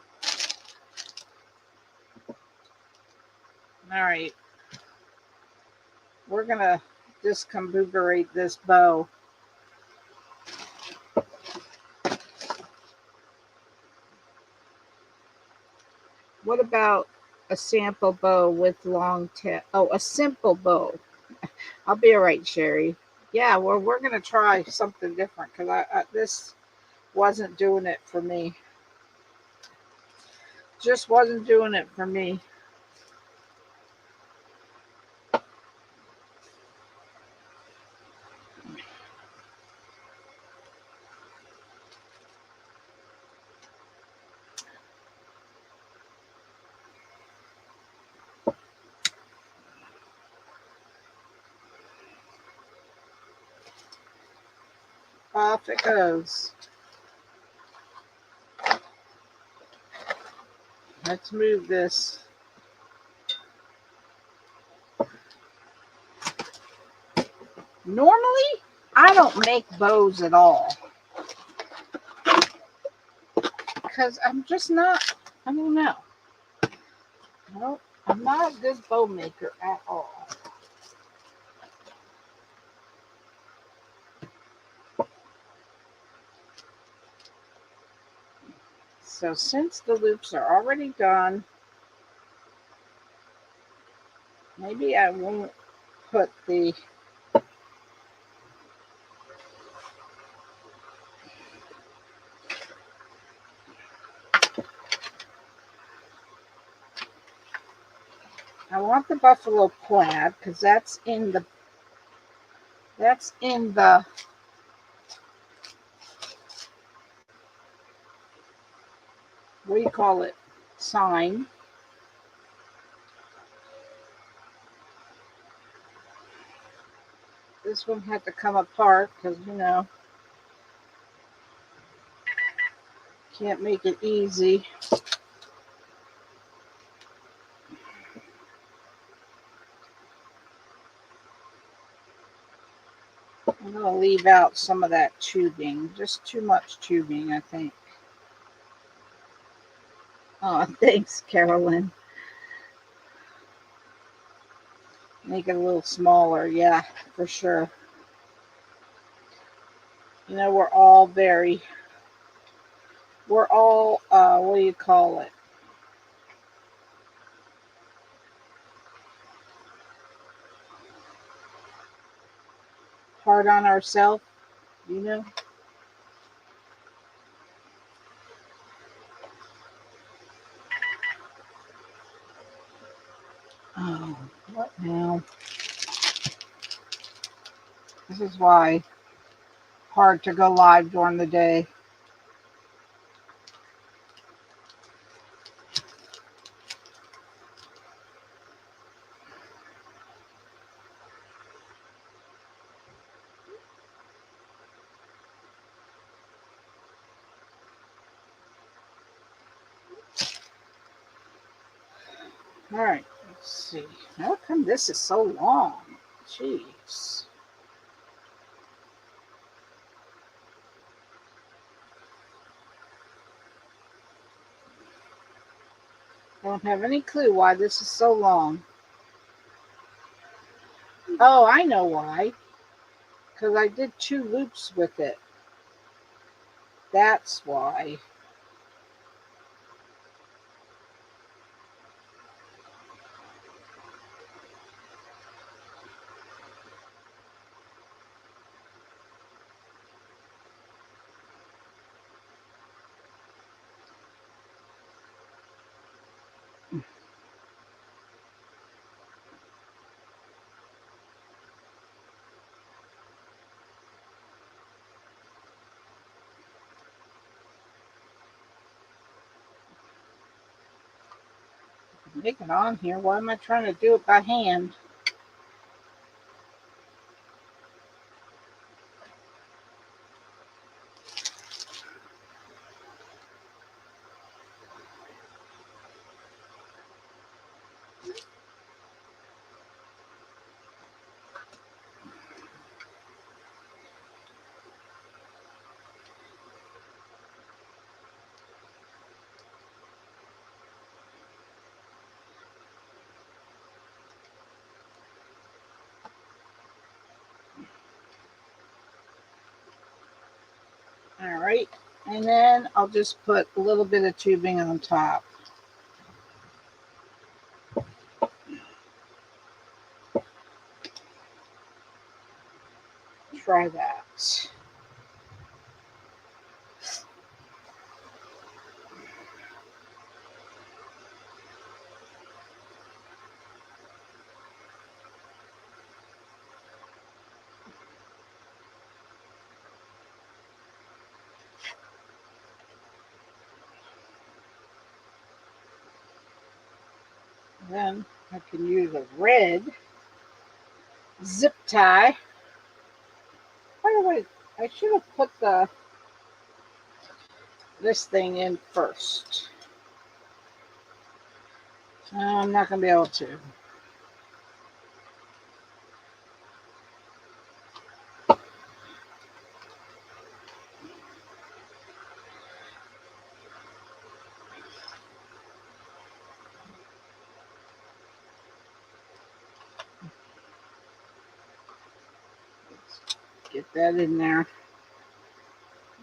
All right. We're going to discombobulate this bow. What about a sample bow with long tail? Oh, a simple bow. I'll be all right, Sherry. Yeah, well, we're going to try something different because this wasn't doing it for me. Just wasn't doing it for me. Off it goes. Let's move this. Normally, I don't make bows at all because I'm just not, I don't know. No, I'm not a good bow maker at all. So since the loops are already done, maybe I won't put the I want the buffalo plaid because that's in the what do you call it, sign. This one had to come apart because can't make it easy. I'm going to leave out some of that tubing, just too much tubing, I think. Oh, thanks, Carolyn. Make it a little smaller, yeah, for sure. We're all what do you call it? Hard on ourselves, you know? Oh, what now? This is why hard to go live during the day. All right, let's see. How come this is so long? Jeez. I don't have any clue why this is so long. Oh, I know why. Because I did 2 loops with it. That's why. Make it on here. Why am I trying to do it by hand? All right. And then I'll just put a little bit of tubing on top. Try that. Then I can use a red zip tie. By the way, I should have put this thing in first. I'm not going to be able to. Get that in there.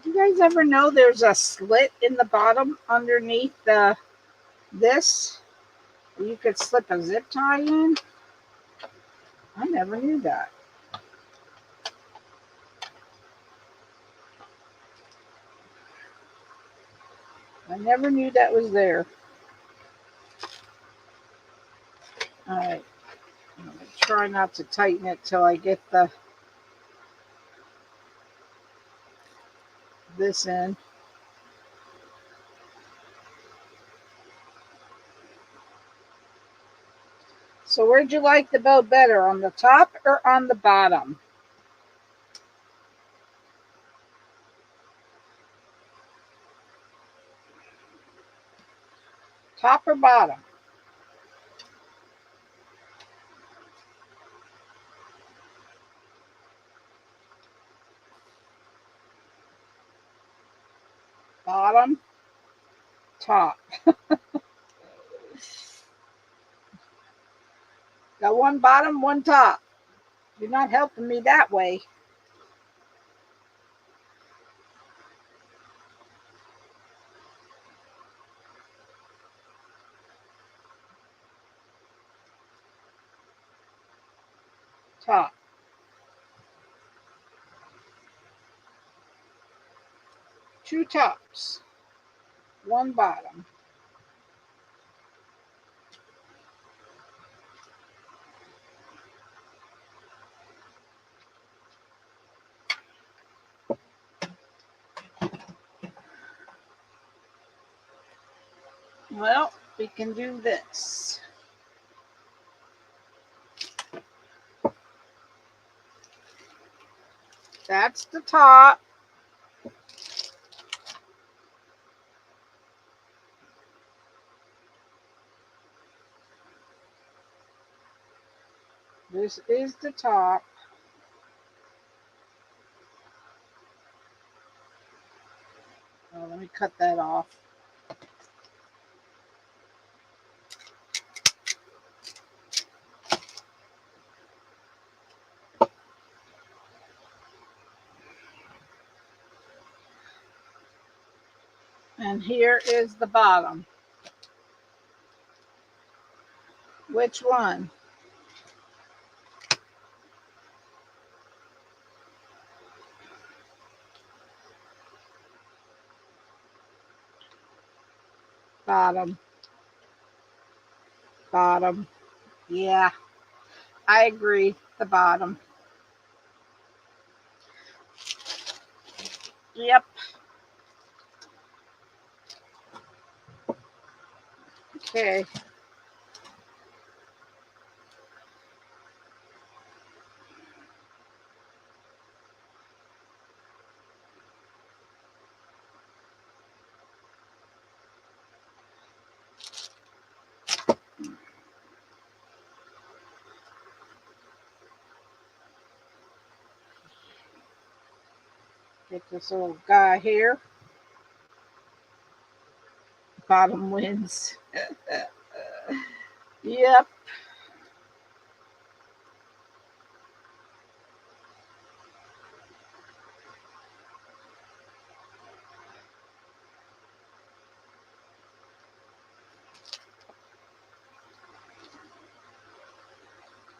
Do you guys ever know there's a slit in the bottom underneath this? You could slip a zip tie in? I never knew that. I never knew that was there. All right. I'm going to try not to tighten it till I get this in. So where'd you like the bow better, on the top or on the bottom? Top or bottom? Bottom, top. Got one bottom, one top. You're not helping me that way. Top. Two tops, one bottom. Well, we can do this. That's the top. This is the top. Oh, let me cut that off. And here is the bottom. Which one? Bottom. Bottom. Yeah, I agree. The bottom. Yep. Okay. Get this little guy here. Bottom wins. Yep.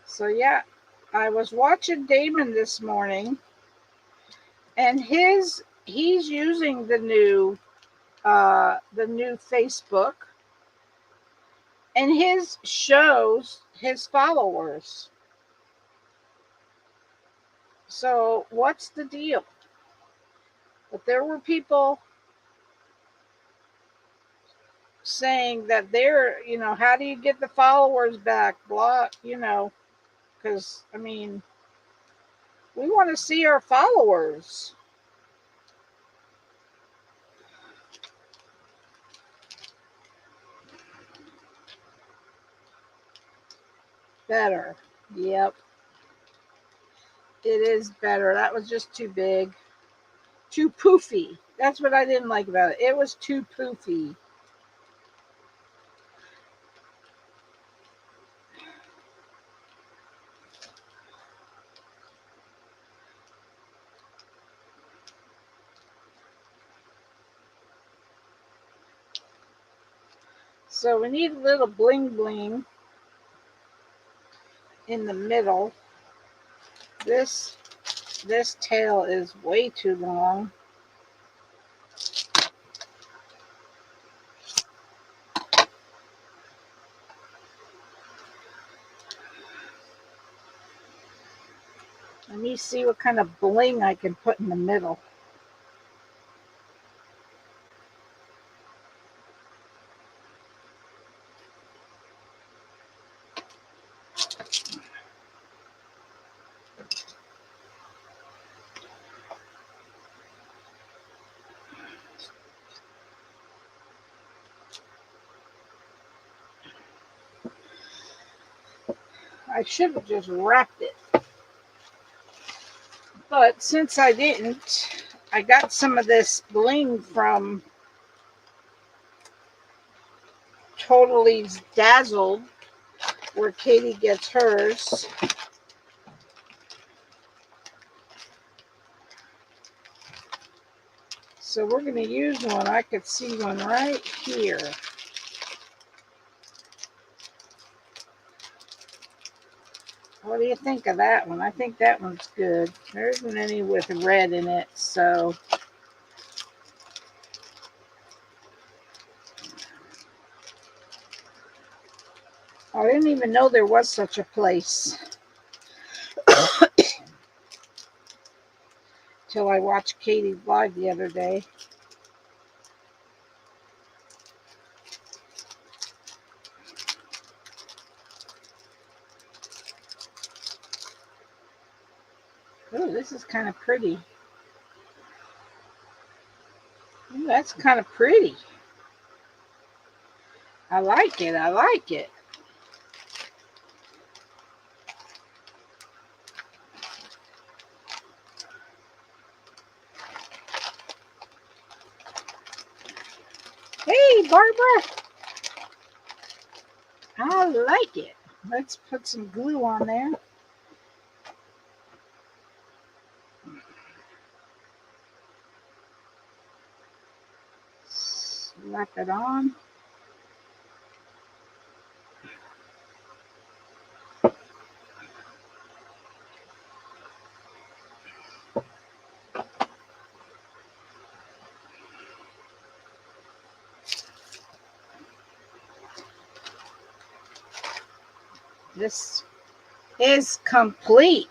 So yeah, I was watching Damon this morning, and he's using the new Facebook, and his shows his followers. So what's the deal? But there were people saying that how do you get the followers back? Blah, because I mean, we want to see our followers. Better. Yep. It is better. That was just too big. Too poofy. That's what I didn't like about it. It was too poofy. So we need a little bling bling in the middle. This tail is way too long. Let me see what kind of bling I can put in the middle. I should have just wrapped it. But since I didn't, I got some of this bling from Totally Dazzled, where Katie gets hers. So we're going to use one. I could see one right here. What do you think of that one? I think that one's good. There isn't any with red in it, so I didn't even know there was such a place till I watched Katie's live the other day. Oh, this is kind of pretty. Ooh, that's kind of pretty. I like it. I like it. Hey, Barbara. I like it. Let's put some glue on there. Slap it on. This is complete.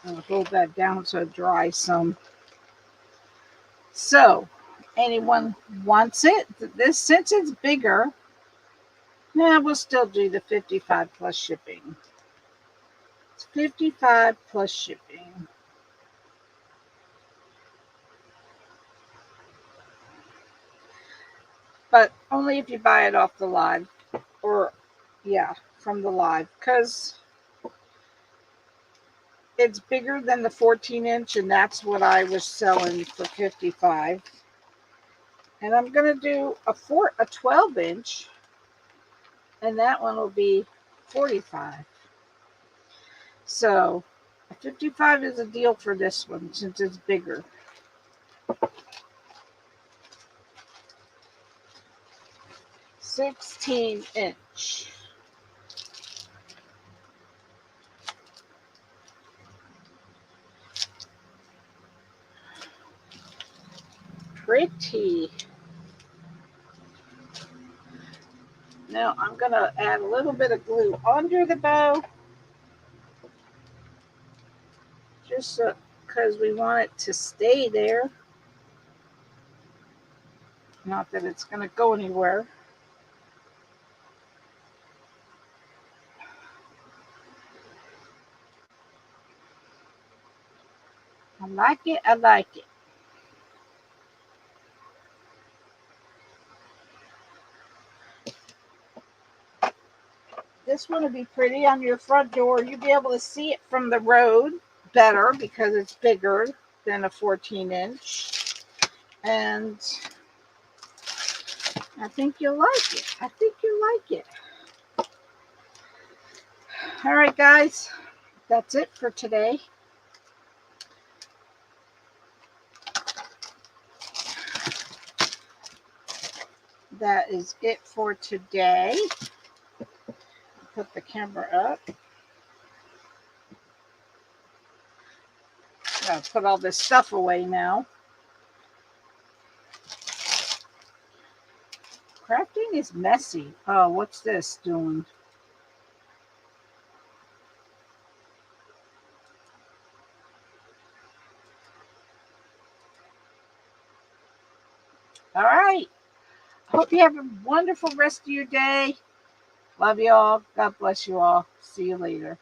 I'll hold that down so it dries some. So, anyone wants it? This, since it's bigger, nah, we'll still do the 55 plus shipping. It's 55 plus shipping. But only if you buy it off the live. Or, yeah, from the live. Because it's bigger than the 14-inch, and that's what I was selling for 55. And I'm going to do a 12-inch, and that one will be 45. So, a 55 is a deal for this one since it's bigger. $16-inch. Pretty. Now I'm going to add a little bit of glue under the bow, just so, because we want it to stay there. Not that it's going to go anywhere. I like it. I like it. This one will be pretty on your front door. You'll be able to see it from the road better because it's bigger than a 14-inch. And I think you'll like it. I think you'll like it. All right, guys. That's it for today. that is it for today. Put the camera up. Gotta put all this stuff away now. Crafting is messy. Oh, what's this doing? All right. Hope you have a wonderful rest of your day. Love you all. God bless you all. See you later.